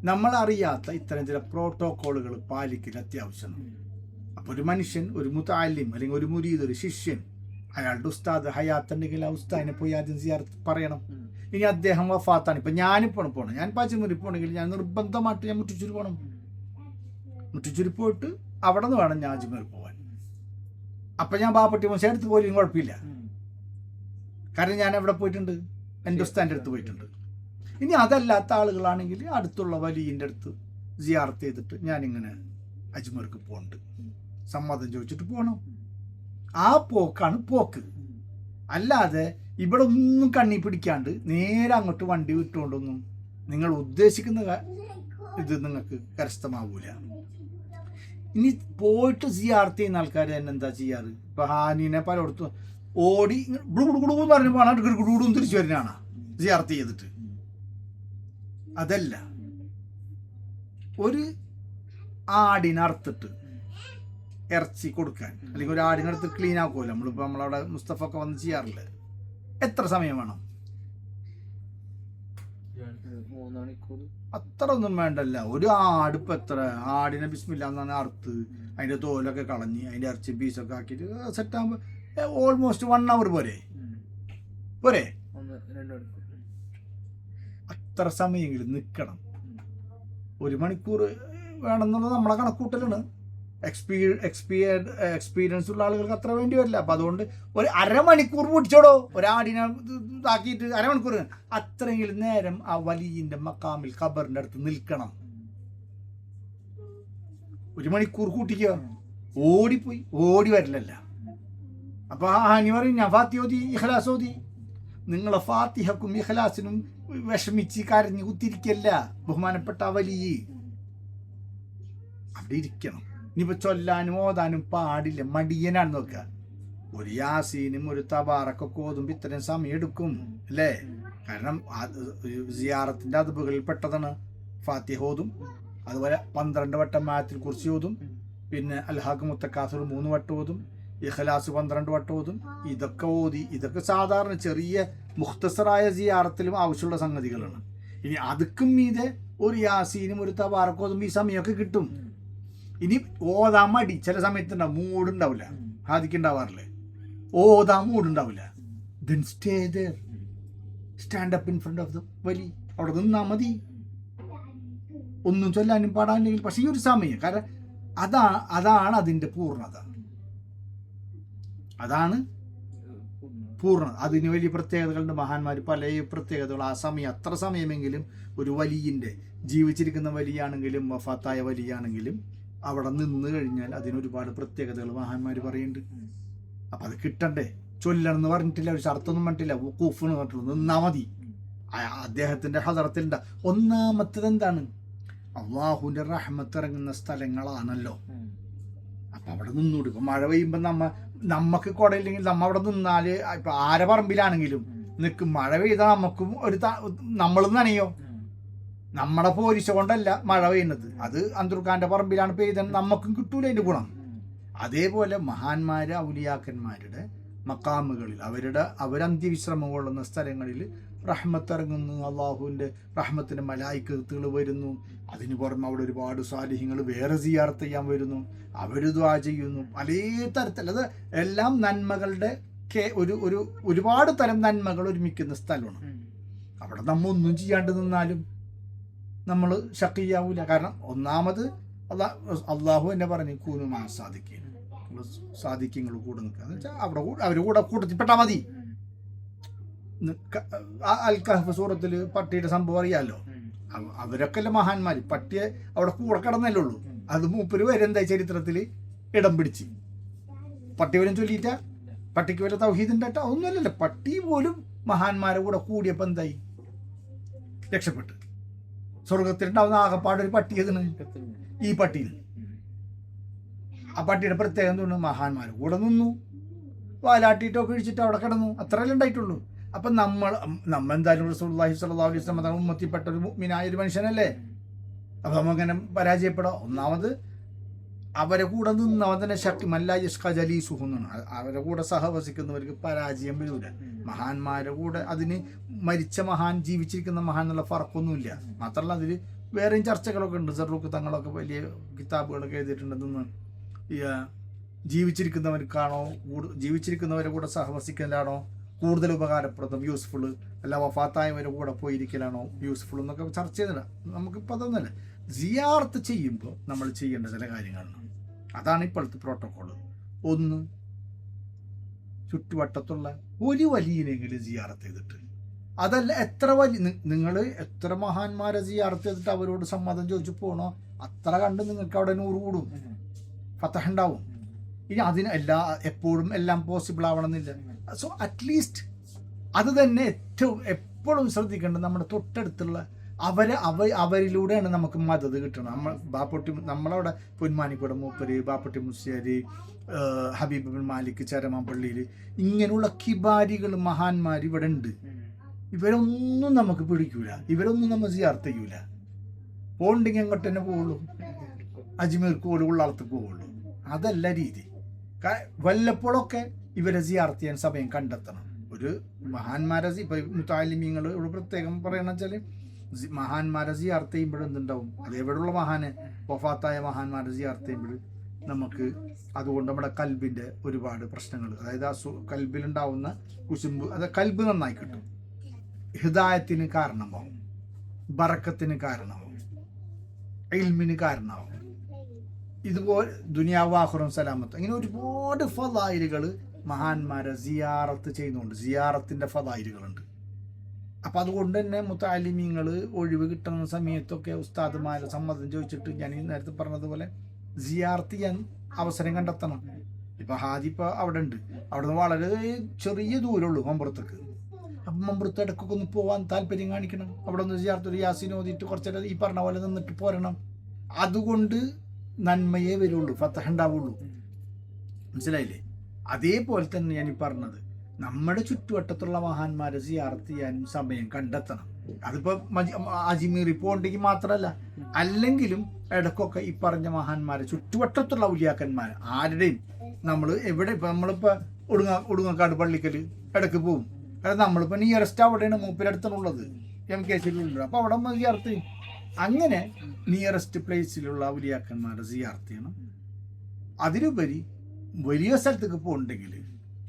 നമ്മളറിയാത്ത ഇത്തരം ചില പ്രോട്ടോകോളുകൾ പാലിക്കൽ അത്യാവശ്യമാണ്. അപ്പോൾ ഒരു മനുഷ്യൻ, ഒരു മുതഅല്ലിം അല്ലെങ്കിൽ ഒരു മുരീദ്, ഒരു ശിഷ്യൻ, അയാളുടെ ഉസ്താദ് ഹയാത്തുണ്ടെങ്കിൽ ആ ഉസ്താദിനെ പോയി ആദ്യം സിയാറത്ത് പറയണം. ഇനി അദ്ദേഹം വഫാത്താണ്, ഇപ്പം ഞാനിപ്പോൾ പോകണം, ഞാൻ പാച്ചമുറി പോകണമെങ്കിൽ ഞാൻ നിർബന്ധമായിട്ട് ഞാൻ മുട്ടിച്ചൂരി പോകണം. മുട്ടിച്ചൂരി പോയിട്ട് അവിടെ നിന്ന് വേണം ഞാൻ അജ്മീർ പോകാൻ. അപ്പം ഞാൻ പാപ്പട്ടി മോശം എടുത്ത് പോലും കുഴപ്പമില്ല. കാരണം ഞാൻ എവിടെ പോയിട്ടുണ്ട്, എൻ്റെ ഉസ്താൻ്റെ അടുത്ത് പോയിട്ടുണ്ട്. ഇനി അതല്ലാത്ത ആളുകളാണെങ്കിൽ അടുത്തുള്ള വലിയൻ്റെ അടുത്ത് സിയാറത്ത് ചെയ്തിട്ട് ഞാനിങ്ങനെ അജ്മീർക്ക് പോകുന്നുണ്ട്, സമ്മതം ചോദിച്ചിട്ട് പോകണം. ആ പോക്കാണ് പോക്ക്. അല്ലാതെ ഇവിടെ ഒന്നും കണ്ണി പിടിക്കാണ്ട് നേരെ അങ്ങോട്ട് വണ്ടി വിട്ടുകൊണ്ടൊന്നും നിങ്ങൾ ഉദ്ദേശിക്കുന്ന ഇത് നിങ്ങൾക്ക് കരസ്ഥമാവൂല. ഇനി പോയിട്ട് സിയാർത്ത് ചെയ്യുന്ന ആൾക്കാർ തന്നെ എന്താ ചെയ്യാറ്? ഇപ്പൊ ഹാനിനെ പലയിടത്തും ഓടി ഗുടുഗുടുന്ന് പറഞ്ഞു പോകണം, ഗുടുഗുടും തിരിച്ചു വരുന്നതാണ് സിയാർത്ത് ചെയ്തിട്ട്. അതല്ല, ഒരു ആടിനറുത്തിട്ട് ഇറച്ചി കൊടുക്കാൻ, അല്ലെങ്കിൽ ഒരു ആടിനടുത്ത് ക്ലീൻ ആക്കുമല്ലോ നമ്മളിപ്പോൾ നമ്മളവിടെ മുസ്തഫ ഒക്കെ വന്ന് ചെയ്യാറില്ല. എത്ര സമയം വേണം? 3 മണിക്കൂർ. അത്ര ഒന്നും വേണ്ടല്ല. ഒരു ആടിപ്പോൾ എത്ര, ആടിനെ ബിസ്മില്ലാന്ന് അറുത്ത് അതിൻ്റെ തോലൊക്കെ കളഞ്ഞ് അതിൻ്റെ ഇറച്ചി പീസൊക്കെ ആക്കിയിട്ട് സെറ്റാകുമ്പോൾ ഓൾമോസ്റ്റ് 1 hour പോരെ. 2 മണിക്കൂർ. അത്ര സമയമെങ്കിലും നിൽക്കണം. 1 മണിക്കൂർ വേണമെന്നുള്ളത് നമ്മളെ കണക്കൂട്ടലാണ്. എക്സ്പീരിയൻസ് ഉള്ള ആളുകൾക്ക് അത്ര വേണ്ടി വരില്ല. അപ്പം അതുകൊണ്ട് ഒരു അരമണിക്കൂർ പിടിച്ചോടോ ഒരാടിനെ ഇതാക്കിയിട്ട്, അരമണിക്കൂർ അത്രയെങ്കിലും നേരം ആ വലിയൻ്റെ മക്കാമിൽ ഖബറിൻ്റെ അടുത്ത് നിൽക്കണം. 1 മണിക്കൂർ കൂട്ടിക്കോ, ഓടിപ്പോയി ഓടി വരില്ലല്ല. അപ്പൊ ആ ഹനി പറയും ഞാൻ ഫാത്തിഹോദി ഇഖ്ലാസോദി. നിങ്ങളെ ഫാത്തിഹക്കും ഇഖ്ലാസിനും വിഷമിച്ച് കരഞ്ഞ് കുത്തിരിക്കല്ല. ബഹുമാനപ്പെട്ട വലിയ അവിടെ ഇരിക്കണം. ഇനിയിപ്പോൾ ചൊല്ലാനും ഓതാനും പാടില്ല, മടിയനാണ് നോക്കുക. ഒരു യാസീനും ഒരു തബാറക്കൊക്കെ ഓതുമ്പോൾ ഇത്രയും സമയം എടുക്കും അല്ലേ? കാരണം സിയാറത്തിൻ്റെ അതുബുകളിൽ പെട്ടതാണ് ഫാത്തിഹ ഓതും, അതുപോലെ 12 വട്ടം ആയത്തുൽ കുർസി ഓതും, പിന്നെ അൽഹാഖ് മുത്തക്കാസുർ 3 വട്ടം ഓതും, ഇഖ്ലാസ് 12 വട്ടം ഓതും. ഇതൊക്കെ ഓതി, ഇതൊക്കെ സാധാരണ ചെറിയ മുഖ്തസറായ സിയാറത്തിലും ആവശ്യമുള്ള സംഗതികളാണ്. ഇനി അതുക്കും മീതെ ഒരു യാസീനും ഒരു തബാറക്ക് ഓതുമ്പോൾ ഈ സമയമൊക്കെ കിട്ടും. ഇനി ഓതാൻ മടി ചില സമയത്തുണ്ടാവും, മൂടുണ്ടാവില്ല, ഹാദിക്കുണ്ടാവാറില്ലേ, ഓതാൻ മൂടുണ്ടാവില്ല. Then stay there, stand up in front of the വലി, അവിടെ നിന്നാ മതി. ഒന്നും ചൊല്ലാനും പാടാനില്ലെങ്കിൽ. പക്ഷേ ഈ ഒരു സമയം, കാരണം അതാണ് അതിൻ്റെ പൂർണ്ണത, അതാണ് പൂർണ്ണത. അതിന് വലിയ പ്രത്യേകതകളുണ്ട്. മഹാന്മാർ പല പ്രത്യേകതകൾ. ആ സമയം, അത്ര സമയമെങ്കിലും ഒരു വലിയൻ്റെ, ജീവിച്ചിരിക്കുന്ന വലിയാണെങ്കിലും വഫാത്തായ വലിയാണെങ്കിലും അവിടെ നിന്ന് കഴിഞ്ഞാൽ അതിനൊരുപാട് പ്രത്യേകതകൾ മഹാന്മാർ പറയുന്നുണ്ട്. അപ്പം അത് കിട്ടണ്ടേ? ചൊല്ലണം എന്ന് പറഞ്ഞിട്ടില്ല, ഒരു ഷർത്തൊന്നും പറഞ്ഞിട്ടില്ല, കൂഫെന്ന് പറഞ്ഞിട്ടുള്ളൂ, നിന്നാ മതി. അദ്ദേഹത്തിൻ്റെ ഹദറത്തിലുണ്ട്. ഒന്നാമത്തത് എന്താണ്? അള്ളാഹുവിൻ്റെ റഹ്മത്ത് ഇറങ്ങുന്ന സ്ഥലങ്ങളാണല്ലോ. അപ്പം അവിടെ നിന്നൂടി. ഇപ്പം മഴ പെയ്യുമ്പോൾ നമുക്ക് കുടയില്ലെങ്കിൽ നമ്മ അവിടെ നിന്നാൽ, ഇപ്പം ആരെ പറമ്പിലാണെങ്കിലും നിൽക്കും. മഴ പെയ്താൽ നമുക്കും നമ്മളും നനയോ? നമ്മുടെ പോലീസ് കൊണ്ടല്ല മഴ പെയ്യുന്നത്, അത് അന്തൂർഖാന്റെ പറമ്പിലാണ് പെയ്തത്, നമുക്കും കിട്ടൂല അതിന്റെ ഗുണം. അതേപോലെ മഹാന്മാര് ഔലിയാക്കന്മാരുടെ മക്കാമുകളിൽ അവരന്ത്യവിശ്രമം കൊള്ളുന്ന സ്ഥലങ്ങളിൽ റഹ്മത്ത് ഇറങ്ങുന്നു, അള്ളാഹുവിൻ്റെ റഹ്മത്തിൻ്റെ മലായിക്കത്തുകൾ വരുന്നു. അതിന് പുറമെ അവിടെ ഒരുപാട് സാലിഹ്യങ്ങൾ വേറെ സിയാറത്ത് ചെയ്യാൻ വരുന്നു, അവർ ദുആ ചെയ്യുന്നു. പല തരത്തിൽ, അത് എല്ലാം നന്മകളുടെ ഒരുപാട് തരം നന്മകൾ ഒരുമിക്കുന്ന സ്ഥലമാണ്. അവിടെ നമ്മ ഒന്നും ചെയ്യാണ്ട് നിന്നാലും നമ്മൾ ഷക്കിയാവൂല. കാരണം ഒന്നാമത് അള്ളാഹു എന്നെ പറഞ്ഞു കൂനുമാ സാധിക്കങ്ങൾ കൂടെ നിൽക്കുക എന്ന് വെച്ചാൽ അവർ കൂടെ കൂട്ടത്തിൽപ്പെട്ടാൽ മതി. അൽ കഹ്ഫ് സൂറത്തിൽ പട്ടിയുടെ സംഭവം അറിയാമല്ലോ. അവരൊക്കെ അല്ല മഹാന്മാർ. പട്ടിയെ അവിടെ കൂടെ കിടന്നല്ലേ ഉള്ളൂ. അത് മൂപ്പര് വരെ എന്താ ചരിത്രത്തിൽ ഇടം പിടിച്ച് പട്ടി വരും ചൊല്ലിയിട്ട, പട്ടിക്ക് വരെ തൗഹീദ് ഉണ്ടായിട്ട ഒന്നുമല്ലല്ലോ. പട്ടി പോലും മഹാന്മാരെ കൂടെ കൂടിയപ്പോൾ എന്തായി? രക്ഷപ്പെട്ട്. സ്വർഗത്തിലുണ്ടാവുന്ന ആകപ്പാടൊരു പട്ടി ഏതാണ്? ഈ പട്ടിയിൽ. ആ പട്ടിയുടെ പ്രത്യേകത എന്തുകൊണ്ട്? മഹാന്മാർ കൂടെ നിന്നു, വാലാട്ടിയിട്ടൊക്കെ ഇഴിച്ചിട്ട് അവിടെ കിടന്നു, അത്രയല്ലേ ഉണ്ടായിട്ടുള്ളൂ. അപ്പം നമ്മ എന്തായാലും റസൂലുള്ളാഹി സ്വല്ലല്ലാഹു അലൈഹി വസല്ലം തങ്ങൾ ഉമ്മത്തിൽപ്പെട്ട ഒരു മുഅ്മിനായ ഒരു മനുഷ്യനല്ലേ. അപ്പം നമുക്കങ്ങനെ പരാജയപ്പെടാം. ഒന്നാമത് അവരെ കൂടെ നിന്നവൻ തന്നെ ശക്തി മല്ലാ യഷ്ഖ ജലീസുഹു എന്നാണ്. അവരെ കൂടെ സഹവസിക്കുന്നവർക്ക് പരാജയം വരില്ല. മഹാന്മാരുടെ കൂടെ അതിന് മരിച്ച മഹാൻ ജീവിച്ചിരിക്കുന്ന മഹാൻ എന്നുള്ള ഫറക്കൊന്നുമില്ല. മാത്രമല്ല അതിൽ വേറെയും ചർച്ചകളൊക്കെ ഉണ്ട്. സറൂഖ് തങ്ങളൊക്കെ വലിയ കിതാബുകളൊക്കെ എഴുതിയിട്ടുണ്ടെന്ന്. ജീവിച്ചിരിക്കുന്നവരെ കൂടെ സഹവസിക്കലാണോ കൂടുതൽ ഉപകാരപ്രദം, യൂസ്ഫുൾ, അല്ല വഫാത്തായവരെ കൂടെ പോയിരിക്കലാണോ യൂസ്ഫുൾ എന്നൊക്കെ ചർച്ച ചെയ്തില്ല. നമുക്കിപ്പോൾ അതൊന്നുമല്ല. സിയാറത്ത് ചെയ്യുമ്പോൾ നമ്മൾ ചെയ്യേണ്ട ചില കാര്യങ്ങളാണ്. അതാണ് ഇപ്പോഴത്തെ പ്രോട്ടോക്കോൾ. ഒന്ന്, ചുറ്റുവട്ടത്തുള്ള ഒരു വലിയനെങ്കിലും സിയാറത്ത് ചെയ്തിട്ട്, അതല്ല എത്ര വലിയ നിങ്ങൾ എത്ര മഹാന്മാരെ സിയാറത്ത് ചെയ്തിട്ട് അവരോട് സമ്മതം ചോദിച്ചു പോകണോ അത്ര കണ്ട് നിങ്ങൾക്ക് അവിടെ 100 കൂടും, ഫതഹ് ഉണ്ടാവും. ഇനി അതിന് എപ്പോഴും എല്ലാം പോസിബിൾ ആവണമെന്നില്ല. സോ അറ്റ്ലീസ്റ്റ് അത് തന്നെ എപ്പോഴും ശ്രദ്ധിക്കേണ്ടത് നമ്മുടെ തൊട്ടടുത്തുള്ള അവരിലൂടെയാണ് നമുക്ക് മദത് കിട്ടണം. നമ്മളവിടെ പൊന്മാനിക്കോട് മൂപ്പര്, ബാപ്പട്ടി മുസ്ലിയാര്, ഹബീബ് ബിൻ മാലിക് ചരമാപ്പള്ളിയിൽ ഇങ്ങനെയുള്ള കിബാരികൾ മഹാന്മാർ ഇവിടെ ഉണ്ട്. ഇവരൊന്നും നമുക്ക് പിടിക്കൂല, ഇവരൊന്നും നമ്മൾ സിയാറത്ത് ചെയ്യൂല. പോണ്ടെങ്കിൽ അങ്ങോട്ട് തന്നെ പോവുള്ളൂ, അജ്മീർക്ക് പോലും ഉള്ളടത്ത് പോവുള്ളൂ. അതല്ല രീതി. വല്ലപ്പോഴൊക്കെ ഇവരെ സിയാറത്ത് ചെയ്യാൻ സമയം കണ്ടെത്തണം. ഒരു മഹാന്മാരെ ഇപ്പൊ മുത്താലിമീങ്ങൾ ഇവിടെ പ്രത്യേകം പറയണ വെച്ചാൽ മഹാന്മാരെ സിയാറത്ത് ചെയ്യുമ്പോൾ എന്തുണ്ടാവും, അത് എവിടെയുള്ള വഫാത്തായ മഹാന്മാരെ സിയാറത്ത് ചെയ്യുമ്പോൾ നമുക്ക് അതുകൊണ്ട് നമ്മുടെ കൽബിന്റെ ഒരുപാട് പ്രശ്നങ്ങൾ, അതായത് കൽബിലുണ്ടാവുന്ന കുശുമ്പ്, അത് കൽബ് നന്നായി കിട്ടും, ഹിദായത്തിന് കാരണമാവും, ബറക്കത്തിന് കാരണമാവും, ഇൽമിന് കാരണമാവും. ഇതുപോലെ ദുനിയാവ് ആഖിറം സലാമത്ത്, ഇങ്ങനെ ഒരുപാട് ഫളായിലുകൾ മഹാന്മാരെ സിയാറത്ത് ചെയ്യുന്നുണ്ട്. സിയാറത്തിന്റെ ഫളായിലുകളുണ്ട്. അപ്പം അതുകൊണ്ട് തന്നെ മുത്തഅല്ലിമീങ്ങൾ ഒഴിവ് കിട്ടുന്ന സമയത്തൊക്കെ ഉസ്താദുമാരെ സമ്മതം ചോദിച്ചിട്ട് ഞാൻ ഈ നേരത്തെ പറഞ്ഞതുപോലെ സിയാറത്ത് ചെയ്യാൻ അവസരം കണ്ടെത്തണം. ഇപ്പം ഹാജി ഇപ്പോൾ അവിടെ ഉണ്ട്, അവിടെ നിന്ന് വളരെ ചെറിയ ദൂരമുള്ളൂ മമ്പുറത്തേക്ക്. അപ്പം മമ്പുറത്ത് ഇടയ്ക്കൊക്കെ ഒന്ന് പോകാൻ താല്പര്യം കാണിക്കണം. അവിടെ ഒന്ന് സിയാറത്ത് ഒരു യാസീൻ ഓതിയിട്ട് കുറച്ചേരം ഈ പറഞ്ഞ പോലെ നിന്നിട്ട് പോരണം. അതുകൊണ്ട് നന്മയേ വരുള്ളൂ, ഫതഹ് ഉണ്ടാവുള്ളൂ. മനസ്സിലായില്ലേ? അതേപോലെ തന്നെ ഞാൻ ഈ പറഞ്ഞത് നമ്മുടെ ചുറ്റുവട്ടത്തുള്ള മഹാന്മാരെ സിയാറത്ത് ചെയ്യാനും സമയം കണ്ടെത്തണം. അതിപ്പോൾ അജ്മീറിൽ പോകണ്ടെങ്കിൽ മാത്രമല്ല, അല്ലെങ്കിലും ഇടയ്ക്കൊക്കെ ഈ പറഞ്ഞ മഹാന്മാരെ ചുറ്റുവട്ടത്തുള്ള ഔലിയാക്കന്മാർ ആരുടെയും നമ്മൾ എവിടെ ഇപ്പം നമ്മളിപ്പോൾ ഒടുങ്ങക്കാട് പള്ളിക്കൽ ഇടയ്ക്ക് പോകും. കാരണം നമ്മളിപ്പോൾ നിയറസ്റ്റ് അവിടെയാണ്, മൂപ്പിലടുത്താണുള്ളത്, MKC-ലുണ്ട്. അപ്പോൾ അവിടെ സിയാറത്ത് ചെയ്യും. അങ്ങനെ നിയറസ്റ്റ് പ്ലേസിലുള്ള ഔലിയാക്കന്മാരെ സിയാറത്ത് ചെയ്യണം. അതിലുപരി വലിയ സ്ഥലത്തേക്ക് പോകുന്നുണ്ടെങ്കിൽ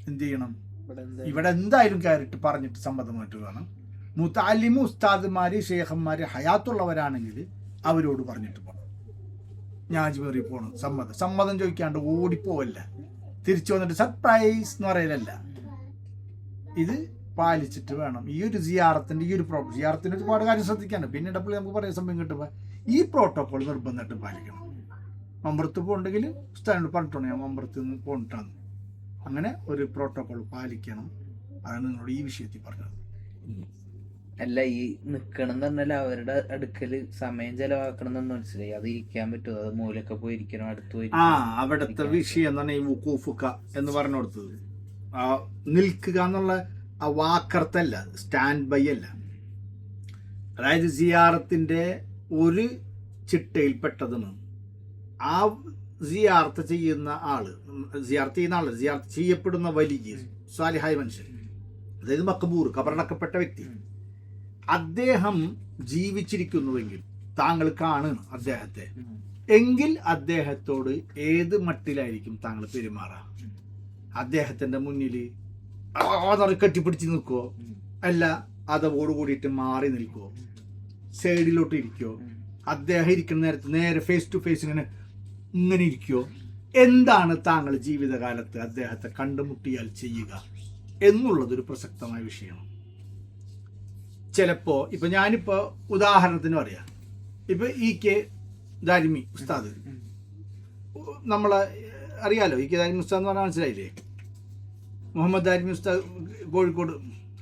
എന്ത് ചെയ്യണം, ഇവിടെ എന്തായാലും കയറിയിട്ട് പറഞ്ഞിട്ട് സമ്മതമായിട്ട് വേണം. മുത്തഅല്ലിമു ഉസ്താദുമാര് ഷേഖന്മാര് ഹയാത്തുള്ളവരാണെങ്കിൽ അവരോട് പറഞ്ഞിട്ട് പോകണം. ഞാൻ അജ്മീറിൽ പോകണം, സമ്മതം ചോദിക്കാണ്ട് ഓടിപ്പോവല്ല, തിരിച്ചു വന്നിട്ട് സർപ്രൈസ് എന്ന് പറയലല്ല. ഇത് പാലിച്ചിട്ട് വേണം ഈ ഒരു സിയാറത്തിന്റെ ഈ ഒരു സിയാറത്തിന് ഒരുപാട് കാര്യം ശ്രദ്ധിക്കാനുണ്ട്. പിന്നീട് അപ്പോൾ നമുക്ക് പറയുന്ന സമയം കിട്ടുമ്പോൾ ഈ പ്രോട്ടോകോൾ നിർബന്ധമായിട്ട് പാലിക്കണം. മമ്പുറത്ത് പോകണ്ടെങ്കിൽ ഉസ്താദിനോട് പറഞ്ഞിട്ടുണ്ട് ഞാൻ മമ്പുറത്ത് നിന്ന് പോന്നിട്ടാണ്. അങ്ങനെ ഒരു പ്രോട്ടോകോൾ പാലിക്കണം. അതാണ് നിങ്ങളോട് ഈ വിഷയത്തിൽ പറഞ്ഞത്. അല്ല, ഈ നിക്കണം എന്ന് പറഞ്ഞാൽ അവരുടെ അടുക്കല് സമയം ചെലവാക്കണം എന്ന് മനസ്സിലായി. അത് ഇരിക്കാൻ പറ്റുമോ? അത് മൂലൊക്കെ പോയി ഇരിക്കണം, അടുത്ത് പോയി. അവിടുത്തെ വിഷയം എന്നാണ് ഈ വുഖൂഫുക എന്ന് പറഞ്ഞു കൊടുത്തത്. നിൽക്കുക എന്നുള്ള ആ വാക്കർത്ഥല്ല, സ്റ്റാൻഡ് ബൈ അല്ല. അതായത് സിയാറത്തിന്റെ ഒരു ചിട്ടയിൽപ്പെട്ടതാണ്. ആ സിയാർത്ത് ചെയ്യുന്ന ആള്, സിയാർത്ത് ചെയ്യപ്പെടുന്ന വലിയ സാലിഹായ മനുഷ്യൻ, അതായത് മഖബൂർ, കബറടക്കപ്പെട്ട വ്യക്തി, അദ്ദേഹം ജീവിച്ചിരിക്കുന്നുവെങ്കിൽ താങ്കൾ കാണുന്നു അദ്ദേഹത്തെ, എങ്കിൽ അദ്ദേഹത്തോട് ഏത് മട്ടിലായിരിക്കും താങ്കൾ പെരുമാറുക? അദ്ദേഹത്തിന്റെ മുന്നിൽ കെട്ടിപ്പിടിച്ച് നിൽക്കുവോ, അല്ല അതോട് കൂടിയിട്ട് മാറി നിൽക്കുവോ, സൈഡിലോട്ട് ഇരിക്കുവോ, അദ്ദേഹം ഇരിക്കുന്ന നേരത്ത് നേരെ ഫേസ് ടു ഫേസ് ഇങ്ങനെ ഇരിക്കുവോ? എന്താണ് താങ്കൾ ജീവിതകാലത്ത് അദ്ദേഹത്തെ കണ്ടുമുട്ടിയാൽ ചെയ്യുക എന്നുള്ളതൊരു പ്രസക്തമായ വിഷയമാണ്. ചിലപ്പോ ഇപ്പൊ ഞാനിപ്പോ ഉദാഹരണത്തിന് പറയാം, ഇപ്പൊ EK ദാരിമി ഉസ്താദ്, നമ്മളെ അറിയാലോ, EK ദാരിമി ഉസ്താദ് എന്ന് പറഞ്ഞാൽ മനസ്സിലായില്ലേ? മുഹമ്മദ് ദാരിമി ഉസ്താദ് കോഴിക്കോട്,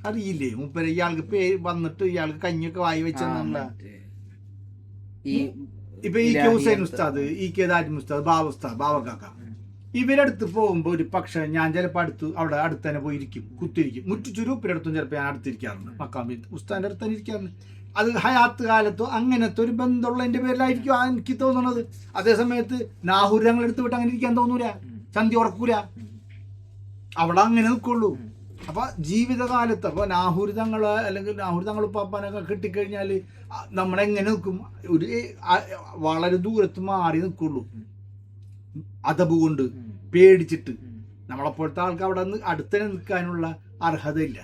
അറിയില്ലേ? മുപ്പര് ഇയാൾക്ക് പേര് വന്നിട്ട് ഇയാൾക്ക് കഞ്ഞൊക്കെ വായി വെച്ചെന്നുള്ള ഇപ്പൊ EK ഹുസൈൻ ഉസ്താദ്, EK ദാരിമി ഉസ്താദ്, ബാവക്കാക്ക, ഇവരടുത്ത് പോകുമ്പോൾ ഒരു പക്ഷെ ഞാൻ ചിലപ്പോൾ അവിടെ അടുത്ത് തന്നെ പോയിരിക്കും, കുത്തിരിക്കും. മുറ്റുചുരുപ്പിനടുത്തും ചിലപ്പോൾ ഞാൻ അടുത്തിരിക്കാറുണ്ട്, മക്കാമി ഉസ്താദിന്റെ അടുത്ത് തന്നെ ഇരിക്കാറുണ്ട്. അത് ഹയാത്ത് കാലത്തോ അങ്ങനത്തെ ഒരു ബന്ധമുള്ളതിന്റെ പേരിലായിരിക്കും എനിക്ക് തോന്നുന്നത്. അതേസമയത്ത് നാഹൂർ ഞങ്ങളെടുത്ത് വിട്ട് അങ്ങനെ ഇരിക്കാൻ തോന്നൂല, ചന്തി ഉറക്കൂല, അവിടെ അങ്ങനെ നിൽക്കുള്ളൂ. അപ്പൊ ജീവിതകാലത്ത് അപ്പൊ നാഹൂർ തങ്ങള് അല്ലെങ്കിൽ നാഹൂർ തങ്ങൾ പാപ്പാനൊക്കെ കിട്ടിക്കഴിഞ്ഞാൽ നമ്മളെങ്ങനെ നിൽക്കും? ഒരു വളരെ ദൂരത്ത് മാറി നിൽക്കുള്ളൂ, അതബ് കൊണ്ട് പേടിച്ചിട്ട്. നമ്മളെപ്പോഴത്തെ ആൾക്ക് അവിടെ നിന്ന് അടുത്തന്നെ നിൽക്കാനുള്ള അർഹതയില്ല.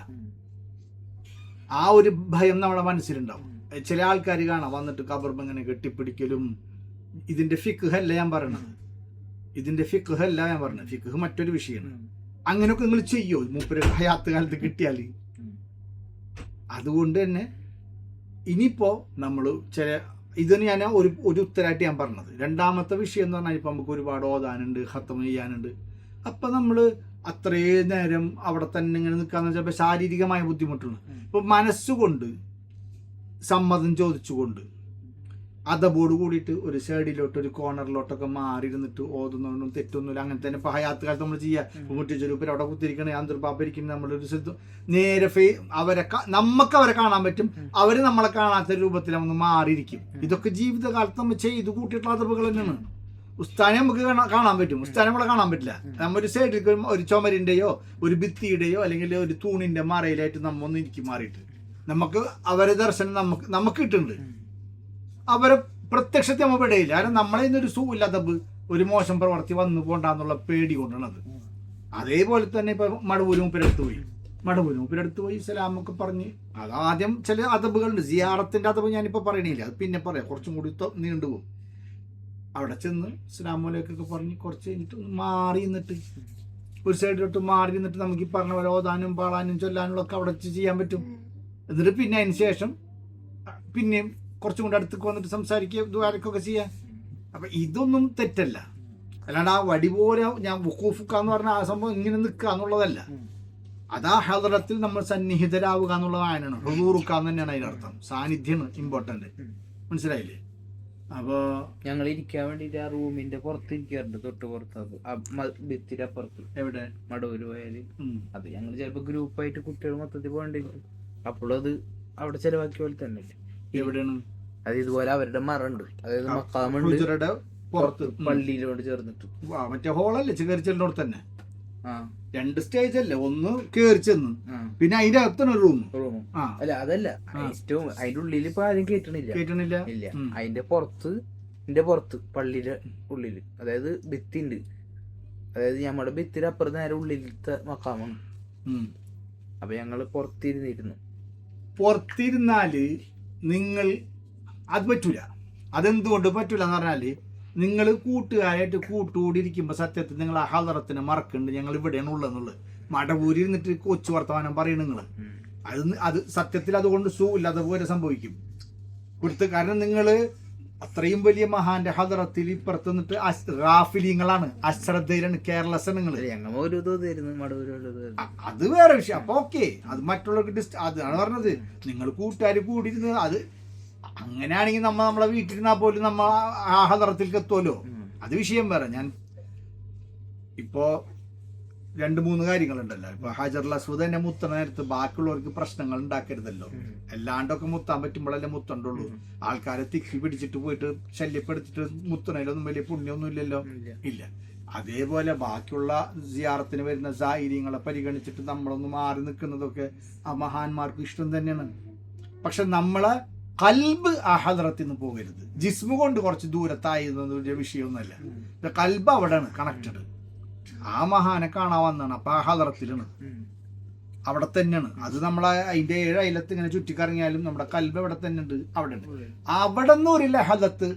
ആ ഒരു ഭയം നമ്മുടെ മനസ്സിലുണ്ടാവും. ചില ആൾക്കാർ കാണാം വന്നിട്ട് കബർബ് ഇങ്ങനെ കെട്ടിപ്പിടിക്കലും. ഇതിന്റെ ഫിഖ് അല്ല ഞാൻ പറയണത്, ഫിഖ് മറ്റൊരു വിഷയമാണ്. അങ്ങനെയൊക്കെ നിങ്ങൾ ചെയ്യോ മൂപ്പര് ഹയാത്ത് കാലത്ത് കിട്ടിയാൽ? അതുകൊണ്ട് തന്നെ ഇനിയിപ്പോൾ നമ്മൾ ചില ഇതിന് ഞാൻ ഒരു ഉത്തരമായിട്ട് ഞാൻ പറഞ്ഞത്. രണ്ടാമത്തെ വിഷയം എന്ന് പറഞ്ഞാൽ ഇപ്പം നമുക്ക് ഒരുപാട് ഓതാനുണ്ട്, ഖത്തം ചെയ്യാനുണ്ട്. അപ്പം നമ്മൾ അത്രയും നേരം അവിടെ തന്നെ ഇങ്ങനെ നിൽക്കാന്ന് വെച്ചാൽ ചിലപ്പോൾ ശാരീരികമായ ബുദ്ധിമുട്ടുണ്ട്. ഇപ്പം മനസ്സുകൊണ്ട് സമ്മതം ചോദിച്ചുകൊണ്ട് അതബോട് കൂടിയിട്ട് ഒരു സൈഡിലോട്ട് ഒരു കോർണറിലോട്ടൊക്കെ മാറിയിരുന്നിട്ട് ഓതുന്നൊന്നും തെറ്റൊന്നുമില്ല. അങ്ങനെ തന്നെ ഇപ്പം ഹയാത്ത് കാലത്ത് നമ്മൾ ചെയ്യുക. മുറ്റിച്ചൊരുപ്പർ അവിടെ കുത്തിരിക്കണേ അന്തർപ്പാപ്പിരിക്കുന്ന നമ്മളൊരു സ്ഥലത്ത് നേരെ നമുക്ക് അവരെ കാണാൻ പറ്റും, അവർ നമ്മളെ കാണാത്ത രൂപത്തിൽ ഒന്ന് മാറിയിരിക്കും. ഇതൊക്കെ ജീവിതകാലത്ത് നമ്മൾ ചെയ്ത് കൂട്ടിയിട്ടുള്ള അതബുകൾ തന്നെയാണ്. ഉസ്താനെ നമുക്ക് കാണാൻ പറ്റും, ഉസ്താനെ നമ്മളെ കാണാൻ പറ്റില്ല. നമ്മൊരു സൈഡിൽ ഒരു ചുമരിൻ്റെയോ ഒരു ഭിത്തിയുടെയോ അല്ലെങ്കിൽ ഒരു തൂണിൻ്റെ മറയിലായിട്ട് നമ്മ ഒന്ന് ഇരിക്കും മാറിയിട്ട് നമുക്ക് അവരെ ദർശനം നമുക്ക് കിട്ടുന്നുണ്ട്. അവരെ പ്രത്യക്ഷത്തെ നമ്മൾ പെടയില്ല. കാരണം നമ്മളെ ഇന്നൊരു സൂല്ലാത്തബ് ഒരു മോശം പ്രവർത്തി വന്നു പോണ്ടെന്നുള്ള പേടി കൊണ്ടാണത്. അതേപോലെ തന്നെ ഇപ്പൊ മടവൂരും പോയി സലാമൊക്കെ പറഞ്ഞ് അതാദ്യം ചില അതബുകളുണ്ട്. സിയാറത്തിന്റെ അതബ് ഞാനിപ്പോ പറയണില്ല, അത് പിന്നെ പറയാം, കുറച്ചും കൂടി നീണ്ടുപോകും. അവിടെ ചെന്ന് ഇസ്ലാമോലേക്കൊക്കെ പറഞ്ഞ് കുറച്ച് കഴിഞ്ഞിട്ട് മാറി നിന്നിട്ട് ഒരു സൈഡിലോട്ട് മാറി നിന്നിട്ട് നമുക്ക് ഈ പറഞ്ഞ പോലെ ഓതാനും പാടാനും ചൊല്ലാനും ഒക്കെ അവിടെ ചെയ്യാൻ പറ്റും. എന്നിട്ട് പിന്നെ അതിന് ശേഷം പിന്നെയും കുറച്ചും കൂടെ അടുത്തേക്ക് വന്നിട്ട് സംസാരിക്കുക, ദ്വാരക്കൊക്കെ ചെയ്യാം. അപ്പം ഇതൊന്നും തെറ്റല്ല. അല്ലാണ്ട് ആ വടി പോലെ ഞാൻ വുക്കൂഫുക്കാന്ന് പറഞ്ഞ ആ സംഭവം ഇങ്ങനെ നിൽക്കുക എന്നുള്ളതല്ല. അതാ ഹദറത്തിൽ നമ്മൾ സന്നിഹിതരാവുക എന്നുള്ളതാണ്. ഹുദൂറുക്കാന്ന് തന്നെയാണ് അതിനർത്ഥം. സാന്നിധ്യമാണ് ഇമ്പോർട്ടന്റ്. മനസ്സിലായില്ലേ? അപ്പൊ ഞങ്ങൾ ഇരിക്കാൻ വേണ്ടിട്ട് ആ റൂമിന്റെ പുറത്ത് ഇരിക്കാറുണ്ട്, തൊട്ട് പുറത്ത് ഭിത്തിയുടെ അപ്പുറത്ത്. എവിടെ? മടവൂര് പോയാല് അത് ഞങ്ങൾ ചിലപ്പോ ഗ്രൂപ്പായിട്ട് കുട്ടികൾ മൊത്തത്തിൽ പോകേണ്ടിരിക്കും. അപ്പോഴും അത് അവിടെ ചെലവാക്കിയ പോലെ തന്നെ. എവിടെയാണ് അത്? ഇതുപോലെ അവരുടെ മറുണ്ട്, അതായത് മക്കാമുണ്ട് പുറത്ത് പള്ളിയിലോട് ചേർന്നിട്ട്. മറ്റേ ഹോളല്ലേ ചികരിച്ചോട് തന്നെ 2 സ്റ്റേജ് അല്ലേ? ഒന്ന് കേറി ചെന്ന് പിന്നെ അതിന്റെ അകത്താണ് റൂം. അല്ല അതല്ല, ഏറ്റവും അതിന്റെ ഉള്ളിൽ ഇപ്പൊ ആരും കേട്ടണില്ല. ഇല്ല, അതിന്റെ പുറത്ത് പള്ളിയുടെ ഉള്ളില്, അതായത് ഭിത്തി ഉണ്ട്. അതായത് നമ്മുടെ ഭിത്തിയുടെ അപ്പുറത്ത് നേരെ ഉള്ളിലത്തെ മക്കാമാണ്. അപ്പൊ ഞങ്ങള് പുറത്തിരുന്നാല് നിങ്ങൾ അത് പറ്റൂല. അതെന്തുകൊണ്ട് പറ്റൂല എന്ന് പറഞ്ഞാല് നിങ്ങൾ കൂട്ടുകാരായിട്ട് കൂട്ടുകൂടിയിരിക്കുമ്പോൾ സത്യത്തിൽ നിങ്ങൾ ആ ഹദറത്തിനെ മറക്കുന്നുണ്ട്. ഞങ്ങൾ ഇവിടെയാണ് ഉള്ളതെന്നുള്ളത് മടവൂരി ഇരുന്നിട്ട് കൊച്ചു വർത്തമാനം പറയണ നിങ്ങൾ അത് സത്യത്തിൽ അതുകൊണ്ട് ഇല്ല, അതുപോലെ സംഭവിക്കും കൊടുത്ത്. കാരണം നിങ്ങൾ അത്രയും വലിയ മഹാന്റെ ഹദറത്തിൽ ഇപ്പുറത്ത് നിന്നിട്ട് റാഫിലിങ്ങളാണ്, അശ്രദ്ധയിലാണ്, കെയർലെസ് ആണ് നിങ്ങൾ. അത് വേറെ വിഷയം. അപ്പൊ ഓക്കെ, അത് മറ്റുള്ളവർക്ക് അതാണ് പറഞ്ഞത്. നിങ്ങൾ കൂട്ടുകാർ കൂടിയിരുന്ന് അത് അങ്ങനെയാണെങ്കിൽ നമ്മളെ വീട്ടിലിരുന്നാൽ പോലും നമ്മ ആ ഹദറത്തിലേക്ക് എത്തുമല്ലോ. അത് വിഷയം വേറെ. ഞാൻ ഇപ്പോ 2-3 കാര്യങ്ങളുണ്ടല്ലോ. ഇപ്പൊ ഹജറുൽ അസ്വദ് തന്നെ മുത്തണ നേരത്ത് ബാക്കിയുള്ളവർക്ക് പ്രശ്നങ്ങൾ ഉണ്ടാക്കരുതല്ലോ. എല്ലാണ്ടൊക്കെ മുത്താൻ പറ്റുമ്പോഴല്ലേ മുത്തണ്ടുള്ളൂ. ആൾക്കാരെ തിക്കി പിടിച്ചിട്ട് പോയിട്ട് ശല്യപ്പെടുത്തിട്ട് മുത്തണയിലൊന്നും വലിയ പുണ്യൊന്നും ഇല്ലല്ലോ. ഇല്ല. അതേപോലെ ബാക്കിയുള്ള സിയാറത്തിന് വരുന്ന സാഹചര്യങ്ങളെ പരിഗണിച്ചിട്ട് നമ്മളൊന്ന് മാറി നിൽക്കുന്നതൊക്കെ ആ മഹാന്മാർക്ക് ഇഷ്ടം തന്നെയാണ്. പക്ഷെ നമ്മളെ കൽബ് ആ ഹദറത്തിൽ നിന്ന് പോകരുത്. ജിസ്മു കൊണ്ട് കുറച്ച് ദൂരത്തായിരുന്ന വിഷയമൊന്നുമല്ല. കൽബ് അവിടെയാണ് കണക്റ്റഡ്. ആ മഹാനെ കാണാൻ വന്നാണ്. അപ്പൊ ആ ഹദറത്തിലാണ്, അവിടെ തന്നെയാണ്. അത് നമ്മളെ അതിന്റെ 7 അയലത്ത് ഇങ്ങനെ ചുറ്റിക്കറങ്ങിയാലും നമ്മുടെ കൽബ് എവിടെ തന്നെ ഉണ്ട്, അവിടെ ഉണ്ട്. അവിടെ നിന്ന് ഒരു ലഹദത്ത്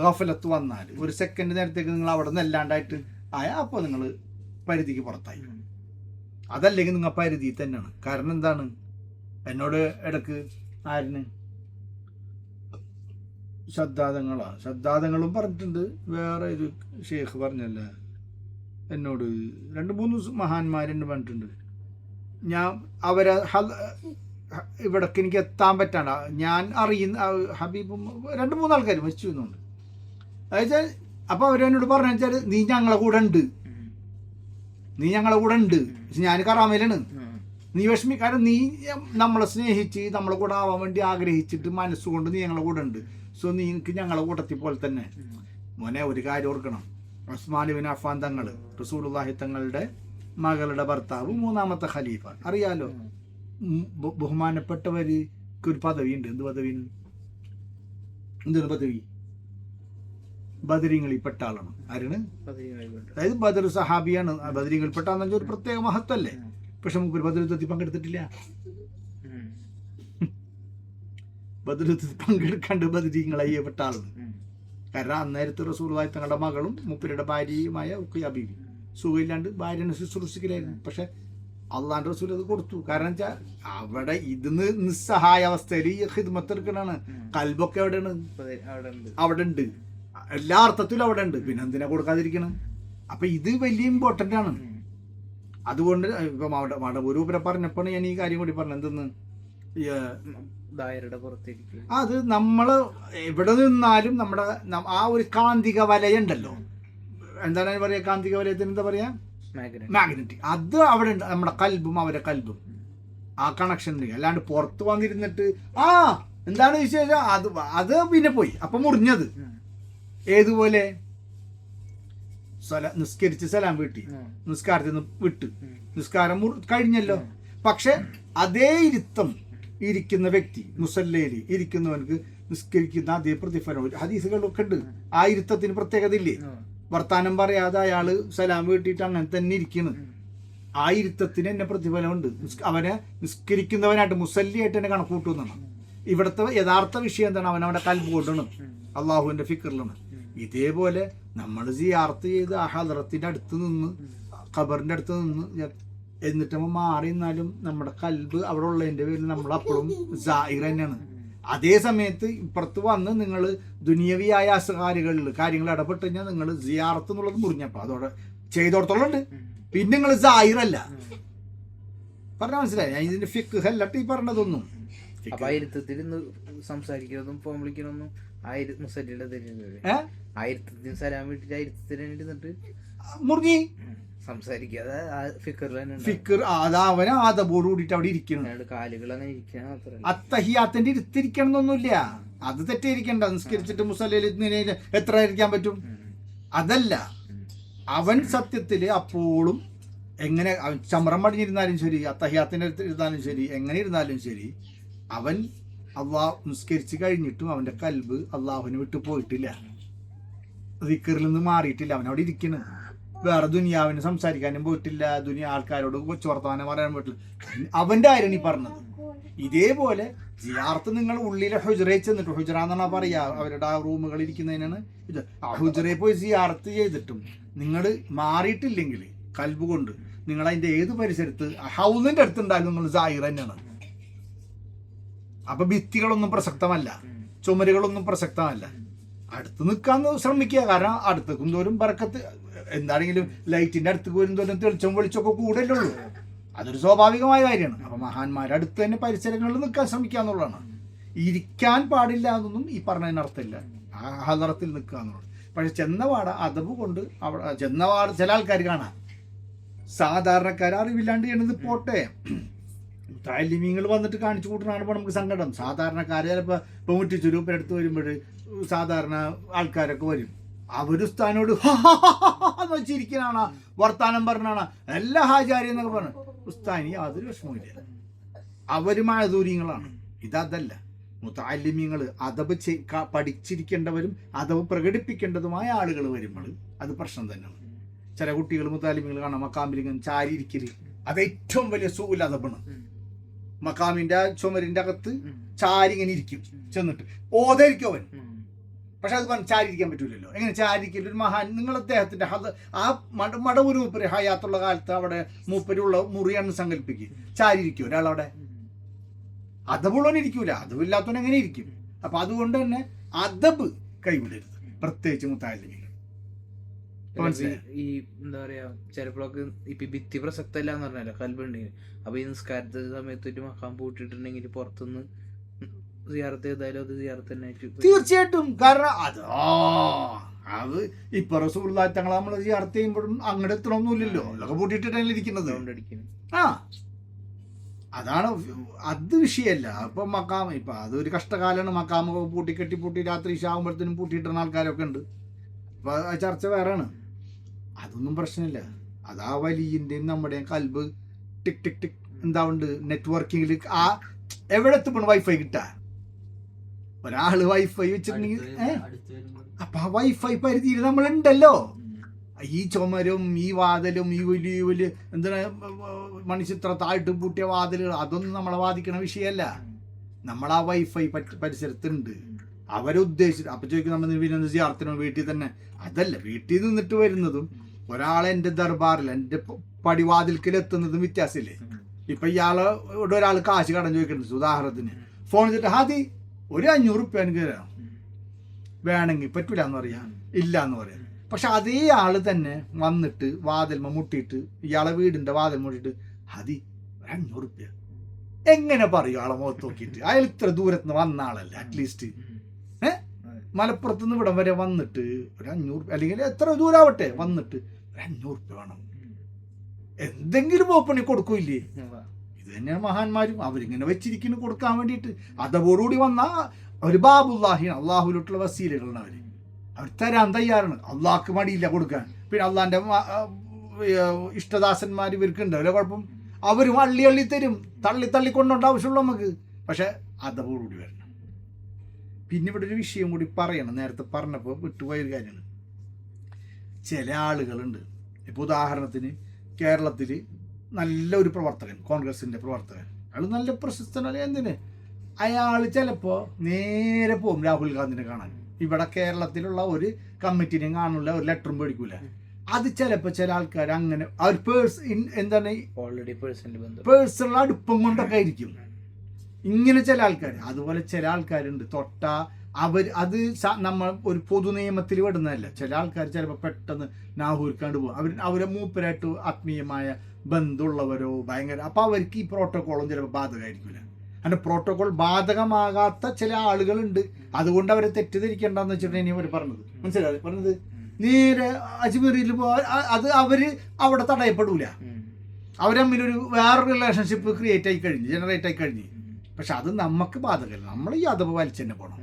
ഗഫലത്ത് വന്നാൽ ഒരു സെക്കൻഡ് നേരത്തേക്ക് നിങ്ങൾ അവിടെ നിന്ന് അല്ലാണ്ടായിട്ട് ആയ അപ്പൊ നിങ്ങൾ പരിധിക്ക് പുറത്തായി. അതല്ലെങ്കിൽ നിങ്ങൾ പരിധി തന്നെയാണ്. കാരണം എന്താണ്, എന്നോട് ഇടക്ക് ആരിന് ശബ്ദാതങ്ങളും പറഞ്ഞിട്ടുണ്ട്. വേറെ ഒരു ഷേഖ് പറഞ്ഞല്ല എന്നോട്, 2-3 മഹാന്മാരെന്ന് പറഞ്ഞിട്ടുണ്ട്. ഞാൻ അവരെ ഇവിടേക്ക് എനിക്ക് എത്താൻ പറ്റാണ്ട, ഞാൻ അറിയുന്ന ഹബീബും 2-3 ആൾക്കാർ മരിച്ചു എന്നുണ്ട്. അതായത് അപ്പൊ അവരെന്നോട് പറഞ്ഞു വെച്ചാൽ നീ ഞങ്ങളെ കൂടെ ഉണ്ട്, ഞാൻ കറാമയിലാണ്, നീ കാരണം നീ നമ്മളെ സ്നേഹിച്ച് നമ്മളെ കൂടെ ആവാൻ വേണ്ടി ആഗ്രഹിച്ചിട്ട് മനസ്സുകൊണ്ട് നീ ഞങ്ങളെ കൂടെ ഉണ്ട്. സോ നീക്ക് ഞങ്ങളെ കൂട്ടത്തിൽ പോലെ തന്നെ. മോനെ ഒരു കാര്യം ഓർക്കണം, ഉസ്മാൻ ഇബ്നു അഫ്ഫാൻ തങ്ങൾ റസൂലുള്ളാഹി തങ്ങളുടെ മകളുടെ ഭർത്താവ്, 3ാമത്തെ ഖലീഫ, അറിയാലോ. ബഹുമാനപ്പെട്ടവർക്ക് ഒരു പദവി ഉണ്ട്. എന്താണ് പദവി? ബദരീങ്ങളിൽപ്പെട്ട ആളാണ്. ആരാണ്? അതായത് ബദർ സഹാബിയാണ്. ബദരീങ്ങളിൽപ്പെട്ട ആളെന്ന് ഒരു പ്രത്യേക മഹത്വല്ലേ. പക്ഷെ മുമ്പ് ബദർ യുദ്ധത്തിൽ പങ്കെടുത്തിട്ടില്ല. ബദർ യുദ്ധത്തിൽ പങ്കെടുക്കാണ്ട് ബദരീങ്ങളയ്യപ്പെട്ട ആളാണ്. കാരണം അന്നേരത്ത് റസൂലുള്ളാഹി തങ്ങളുടെ മകളും മുപ്പരുടെ ഭാര്യയുമായ ഉഖയ്യ ബീവി സുഖമില്ലാണ്ട് ഭാര്യനെ ശുശ്രൂഷിക്കലായിരുന്നു. പക്ഷെ അള്ളാന്റെ റസൂൽ അത് കൊടുത്തു. കാരണം വെച്ചാൽ അവിടെ ഇതിന്ന് നിസ്സഹായ അവസ്ഥയിൽ ഈ ഹിദ്മത്ത് എടുക്കണാണ്. കൽബൊക്കെ എവിടെയാണ്? അവിടെ ഉണ്ട്, എല്ലാ അർത്ഥത്തിലും അവിടെ ഉണ്ട്. പിന്നെ എന്തിനാ കൊടുക്കാതിരിക്കണം? അപ്പൊ ഇത് വലിയ ഇമ്പോർട്ടന്റ് ആണ്. അതുകൊണ്ട് ഇപ്പം അവിടെ മടവൂരൂപരെ പറഞ്ഞപ്പോൾ ഞാൻ ഈ കാര്യം കൂടി പറഞ്ഞു. എന്തെന്ന് അത് നമ്മള് എവിടെ നിന്നാലും നമ്മുടെ ആ ഒരു കാന്തിക വലയുണ്ടല്ലോ, എന്താണ് പറയാ, കാന്തിക വലയത്തിന് എന്താ പറയാ, മാഗ്നറ്റിക്. അത് അവിടെ ഉണ്ട്. നമ്മുടെ കൽബും അവരെ കൽബും ആ കണക്ഷൻ ഉണ്ട്. അല്ലാണ്ട് പുറത്ത് വന്നിരുന്നിട്ട് എന്താണ് വിശേഷം അത് പിന്നെ പോയി. അപ്പൊ മുറിഞ്ഞത് ഏതുപോലെ നിസ്കരിച്ച് സലാം വീട്ടി, നിസ്കാരത്തിൽ നിന്ന് വിട്ട്, നിസ്കാരം കഴിഞ്ഞല്ലോ. പക്ഷെ അതേ ഇരുത്തം ഇരിക്കുന്ന വ്യക്തി, മുസല്ലയിൽ ഇരിക്കുന്നവർക്ക് നിസ്കരിക്കുന്ന അതേ പ്രതിഫലം ഹദീസുകളൊക്കെ ഉണ്ട്. ആ ഇരുത്തത്തിന് പ്രത്യേകത ഇല്ലേ? വർത്താനം പറയാതെ അയാള് സലാം വീട്ടിയിട്ട് അങ്ങനെ തന്നെ ഇരിക്കുന്നു. ആ ഇരുത്തത്തിന് എന്നെ പ്രതിഫലമുണ്ട്. അവനെ നിസ്കരിക്കുന്നവനായിട്ട് മുസല്ലിയായിട്ട് തന്നെ കണക്ക് കൂട്ടുന്നതാണ്. ഇവിടുത്തെ യഥാർത്ഥ വിഷയം എന്താണ്? അവനവന്റെ കൽബ് കൊണ്ടാണ്, അള്ളാഹുവിന്റെ ഫിക്കറിലാണ്. ഇതേപോലെ നമ്മൾ സിയാറത്ത് ചെയ്ത് ആ ഹദറത്തിന്റെ അടുത്ത് നിന്ന്, ഖബറിന്റെ അടുത്ത് നിന്ന്, എന്നിട്ട് നമ്മൾ മാറി നിന്നാലും നമ്മുടെ കൽബ് അവിടെ ഉള്ളതിന്റെ പേരിൽ നമ്മൾ അപ്പോഴും സായിർ തന്നെയാണ്. അതേ സമയത്ത് ഇപ്പുറത്ത് വന്ന് നിങ്ങൾ ദുനിയവിയായ അസുകാരികളിൽ കാര്യങ്ങൾ ഇടപെട്ട് കഴിഞ്ഞാൽ നിങ്ങൾ സിയാറത്ത് എന്നുള്ളത് മുറിഞ്ഞപ്പോ അതോടെ ചെയ്തോടത്തോളം ഉണ്ട്. പിന്നെ നിങ്ങൾ സായിറല്ല. പറഞ്ഞാൽ മനസ്സിലായി? ഞാൻ ഇതിന്റെ ഫിഖ് അല്ലട്ട് ഈ പറഞ്ഞതൊന്നും. സംസാരിക്കുന്നതും ഫോൺ വിളിക്കണമൊന്നും മുറിഞ്ഞി സംസാരിക്കാതെ ഫിക്കർ അവനെ ആദബോട് കൂടിയിട്ട് അവിടെ ഇരിക്കണം. കാലുകൾ അങ്ങനെ ഇരിക്കണം. അത്തഹിയാത്തിന്റെ ഇരുത്തിരിക്കണം എന്നൊന്നുമില്ല. അത് തെറ്റിയിരിക്കണ്ട. നിസ്കരിച്ചിട്ട് മുസല്ലയിൽ എത്ര ഇരിക്കാൻ പറ്റും? അതല്ല, അവൻ സത്യത്തില് അപ്പോഴും എങ്ങനെ ചമ്രം പടിഞ്ഞിരുന്നാലും ശരി, അത്തഹിയാത്തിന്റെ അടുത്ത് ഇരുന്നാലും ശരി, എങ്ങനെ ഇരുന്നാലും ശരി, അവൻ അള്ളാഹ് നിസ്കരിച്ച് കഴിഞ്ഞിട്ടും അവന്റെ കൽബ് അള്ളാഹുവിനെ വിട്ടു പോയിട്ടില്ല, ദിക്റിൽ നിന്ന് മാറിയിട്ടില്ല. അവൻ അവിടെ ഇരിക്കണം. വേറെ ദുനിയാവിന് സംസാരിക്കാനും പോയിട്ടില്ല, ആൾക്കാരോട് കൊച്ചു വർത്തമാനം പറയാൻ പോയിട്ടില്ല. അവന്റെ കാര്യം ഈ പറഞ്ഞത്. ഇതേപോലെ ജിയാർത്ത് നിങ്ങൾ ഉള്ളിലെ ഹുജറയിൽ ചെന്നിട്ട്, ഹുജറ എന്നാണ് പറയാ, അവരുടെ ആ റൂമുകൾ ഇരിക്കുന്നതിനാണ് ഇത്. ആ ഹുജറയിൽ പോയി ജിയാർത്ത് ചെയ്തിട്ടും നിങ്ങൾ മാറിയിട്ടില്ലെങ്കിൽ കൽബ് കൊണ്ട്, നിങ്ങൾ അതിന്റെ ഏത് പരിസരത്ത് ഹൗസിന്റെ അടുത്തുണ്ടായാലും നിങ്ങൾ സായിർ തന്നെയാണ്. അപ്പൊ ഭിത്തികളൊന്നും പ്രസക്തമല്ല, ചുമരുകളൊന്നും പ്രസക്തമല്ല. അടുത്ത് നിൽക്കാൻ ശ്രമിക്കുക. കാരണം അടുത്ത് തോറും ബർക്കത്ത്, എന്താണെങ്കിലും ലൈറ്റിന്റെ അടുത്ത് പോലും തോറും തെളിച്ചം വെളിച്ചൊക്കെ കൂടല്ലേ ഉള്ളൂ. അതൊരു സ്വാഭാവികമായ കാര്യമാണ്. അപ്പൊ മഹാന്മാരുടെ അടുത്ത് തന്നെ പരിസരങ്ങളിൽ നിൽക്കാൻ ശ്രമിക്കുക എന്നുള്ളതാണ്. ഇരിക്കാൻ പാടില്ല എന്നൊന്നും ഈ പറഞ്ഞതിനർത്ഥമില്ല. ആ ഹദറത്തിൽ നിൽക്കുക എന്നുള്ളത്. പക്ഷെ ചെന്നപാട അതബ് കൊണ്ട് അവിടെ ചെന്നപാട് ചില ആൾക്കാർ കാണാം, സാധാരണക്കാർ അറിവില്ലാണ്ട് ചെയ്യണത് പോട്ടെ, താലിമീങ്ങൾ വന്നിട്ട് കാണിച്ചു കൂട്ടുന്നതാണ് നമുക്ക് സങ്കടം. സാധാരണക്കാരെ ചിലപ്പോൾ ഇപ്പൊ മുറ്റിച്ചുരൂപ്പരടുത്ത് വരുമ്പോൾ സാധാരണ ആൾക്കാരൊക്കെ വരും. അവര് ഉസ്താനോട് വെച്ചിരിക്കണാണ്, വർത്താനം പറഞ്ഞാണ്, എല്ലാ ഹാജാരി എന്നൊക്കെ പറഞ്ഞു. ഉസ്താനി യാതൊരു വിഷമമില്ല. അവര് മഴദൂര്യങ്ങളാണ്. ഇതല്ല. മുതഅല്ലിമീങ്ങൾ അദബ് പഠിച്ചിരിക്കേണ്ടവരും അദബ് പ്രകടിപ്പിക്കേണ്ടതുമായ ആളുകൾ വരുമ്പോൾ അത് പ്രശ്നം തന്നെയാണ്. ചില കുട്ടികൾ മുതഅല്ലിമീങ്ങൾ കാണാം മക്കാമിലിങ്ങനെ ചാരി ഇരിക്കല്. അത് ഏറ്റവും വലിയ സൂൽ അദബാണ്. മക്കാമിന്റെ ചുമരിന്റെ അകത്ത് ചാരി ഇങ്ങനെ ഇരിക്കും, ചെന്നിട്ട് ഓതായിരിക്കും അവൻ. പക്ഷെ അത് ചാരിയിരിക്കാൻ പറ്റൂലല്ലോ. എങ്ങനെ ചാരിക്കല്? ഒരു മഹാൻ, നിങ്ങൾ അദ്ദേഹത്തിന്റെ ആ മടവൂര് മൂപ്പര് ഹയാത്തുള്ള കാലത്ത് അവിടെ മൂപ്പരുള്ള മുറിയാണെന്ന് സങ്കല്പിക്കുക. ചാരിയിരിക്കും ഒരാളവിടെ. അതബുള്ളവൻ ഇരിക്കൂല, അതബില്ലാത്തവൻ എങ്ങനെ ഇരിക്കും? അപ്പൊ അതുകൊണ്ട് തന്നെ അതബ് കൈവിടരുത്, പ്രത്യേകിച്ച് മുതഅല്ലിമീങ്ങൾ. ഈ എന്താ പറയാ, ചിലപ്പോഴൊക്കെ ഇപ്പൊ ഭിത്തി പ്രസക്തല്ല എന്ന് പറഞ്ഞല്ലോ, കൽബുണ്ടെങ്കിൽ. അപ്പൊ ഈ നിസ്കാരത്തെ സമയത്ത് ഒരു മക്കാൻ പൂട്ടിട്ടുണ്ടെങ്കിൽ പുറത്തുനിന്ന് സിയാറത്ത് ചെയ്താലും അത് സിയാറത്ത് തന്നെ തീർച്ചയായിട്ടും. കാരണം അത് ഇപ്പൊ റസൂലുള്ളാഹി തങ്ങൾ നമ്മൾ സിയാറത്ത് ചെയ്യുമ്പോഴും അങ്ങോട്ട് എത്തണമൊന്നുമില്ലല്ലോ, അതൊക്കെ പൂട്ടിയിട്ടാണ് ഇരിക്കുന്നത്. അതാണ് അത് വിഷയമല്ല. അപ്പൊ മക്കാം ഇപ്പൊ അതൊരു കഷ്ടകാലമാണ്. മക്കാമൊക്കെ പൂട്ടി രാത്രി ഇശാവുമ്പോഴത്തേനും പൂട്ടിയിടുന്ന ആൾക്കാരൊക്കെ ഉണ്ട്. അപ്പൊ ആ ചർച്ച വേറെയാണ്. അതൊന്നും പ്രശ്നമില്ല. അതാ വലിയന്റെയും നമ്മുടെയും കൽബ് ടിക് ടിക് ടിക് എന്താവുണ്ട് നെറ്റ്വർക്കിങ്ങിൽ. ആ എവിടെ എത്തിപ്പോണ് വൈഫൈ കിട്ടാ? ഒരാള് വൈഫൈ വെച്ചിട്ടുണ്ടെങ്കിൽ അപ്പൊ ആ വൈഫൈ പരിധിയിൽ നമ്മളുണ്ടല്ലോ. ഈ ചുമരും ഈ വാതിലും ഈ വലിയ വലിയ എന്താണ് മണിച്ചിത്ര താഴ്ത്ത് പൂട്ടിയ വാതിലുകൾ, അതൊന്നും നമ്മളെ ബാധിക്കണ വിഷയമല്ല. നമ്മൾ ആ വൈഫൈ പരിസരത്തുണ്ട്. അവരെ ഉദ്ദേശിച്ചിട്ട് അപ്പൊ ചോദിക്കും നമ്മൾ സിയാറത്തിനോ വീട്ടിൽ തന്നെ. അതല്ല, വീട്ടിൽ നിന്നിട്ട് വരുന്നതും ഒരാളെ എൻ്റെ ദർബാറിൽ എൻ്റെ പടിവാതിൽക്കൽ എത്തുന്നതും വ്യത്യാസമില്ലേ. ഇപ്പൊ ഇയാളോട് ഒരാൾ കാശ് കടം ചോദിക്കുന്നുണ്ട്, ഉദാഹരണത്തിന് ഫോൺ ചെയ്തിട്ട് ഹാദി ഒരു 500 റുപ്യ എനിക്ക് തരാം, വേണമെങ്കിൽ പറ്റൂല എന്ന് പറയാം, ഇല്ല എന്ന് പറയാം. പക്ഷെ അതേ ആള് തന്നെ വന്നിട്ട് വാതിൽമ മുട്ടിയിട്ട് ഇയാളെ വീടിന്റെ വാതിൽ മുട്ടിയിട്ട് ഹാദി ഒരു 500 റുപ്യ എങ്ങനെ പറയും? ആളെ മുഖത്ത് നോക്കിയിട്ട് അയാൾ ഇത്ര ദൂരത്തുനിന്ന് വന്ന ആളല്ല, അറ്റ്ലീസ്റ്റ് മലപ്പുറത്ത് നിന്ന് ഇവിടം വരെ വന്നിട്ട് ഒരു 500 അല്ലെങ്കിൽ എത്ര ദൂരാവട്ടെ വന്നിട്ട് ഒരു 500 റുപ്യ വേണം, എന്തെങ്കിലും ഓപ്പണി കൊടുക്കൂല്ലേ? ഇത് തന്നെയാണ് മഹാന്മാരും, അവരിങ്ങനെ വെച്ചിരിക്കുന്നു കൊടുക്കാൻ വേണ്ടിയിട്ട്. അതോടുകൂടി വന്ന ഒരു ബാബുല്ലാഹിയാണ്, അള്ളാഹുലോട്ടുള്ള വസീലകളാണ് അവര്, അവർ തരാൻ തയ്യാറാണ്. അള്ളാഹ്ക്ക് മടിയില്ല കൊടുക്കാൻ. പിന്നെ അള്ളാഹിന്റെ ഇഷ്ടദാസന്മാർ ഇവർക്കുണ്ട്, അല്ലെ കുഴപ്പം, അവരും അള്ളി തരും, തള്ളി കൊണ്ടോണ്ട ആവശ്യമുള്ളൂ നമുക്ക്. പക്ഷെ അതോടുകൂടി വരണം. പിന്നെ ഇവിടെ ഒരു വിഷയം കൂടി പറയണം, നേരത്തെ പറഞ്ഞപ്പോൾ വിട്ടുപോയൊരു കാര്യമാണ്. ചില ആളുകളുണ്ട്, ഇപ്പോൾ ഉദാഹരണത്തിന് കേരളത്തിൽ നല്ലൊരു പ്രവർത്തകൻ, കോൺഗ്രസിൻ്റെ പ്രവർത്തകൻ, അയാൾ നല്ല പ്രശസ്തനല്ല, എന്തിന് അയാൾ ചിലപ്പോൾ നേരെ പോകും രാഹുൽ ഗാന്ധിനെ കാണാൻ. ഇവിടെ കേരളത്തിലുള്ള ഒരു കമ്മിറ്റിനെയും കാണില്ല, ഒരു ലെറ്ററും മേടിക്കൂല. അത് ചിലപ്പോൾ ചില ആൾക്കാർ അങ്ങനെ അവർ എന്താണ് ഓൾറെഡി പേഴ്സണൽ അടുപ്പം കൊണ്ടൊക്കെ ആയിരിക്കും ഇങ്ങനെ ചില ആൾക്കാർ. അതുപോലെ ചില ആൾക്കാരുണ്ട് തൊട്ട അത് നമ്മൾ ഒരു പൊതു നിയമത്തിൽ വിടുന്നതല്ല. ചില ആൾക്കാർ ചിലപ്പോൾ പെട്ടെന്ന് നാഹൂർക്കാണ്ട് പോകും, അവരെ മൂപ്പരായിട്ട് ആത്മീയമായ ബന്ധമുള്ളവരോ ഭയങ്കര, അപ്പോൾ അവർക്ക് ഈ പ്രോട്ടോക്കോളും ചിലപ്പോൾ ബാധകമായിരിക്കില്ല. അതിൻ്റെ പ്രോട്ടോകോൾ ബാധകമാകാത്ത ചില ആളുകളുണ്ട്. അതുകൊണ്ട് അവരെ തെറ്റിദ്ധരിക്കേണ്ടെന്ന് വെച്ചിട്ടാണ് ഇനി അവർ പറഞ്ഞത്. മനസ്സിലായി പറഞ്ഞത്? നേരെ അജ്മീറിൽ അത് അവര് അവിടെ തടയപ്പെടൂല, അവർ തമ്മിലൊരു വേറെ റിലേഷൻഷിപ്പ് ക്രിയേറ്റ് ആയി കഴിഞ്ഞ്, ജനറേറ്റ് ആയി കഴിഞ്ഞ്. പക്ഷെ അത് നമുക്ക് ബാധകമല്ല, നമ്മൾ ഈ അതവ് വലിച്ചു തന്നെ പോകണം.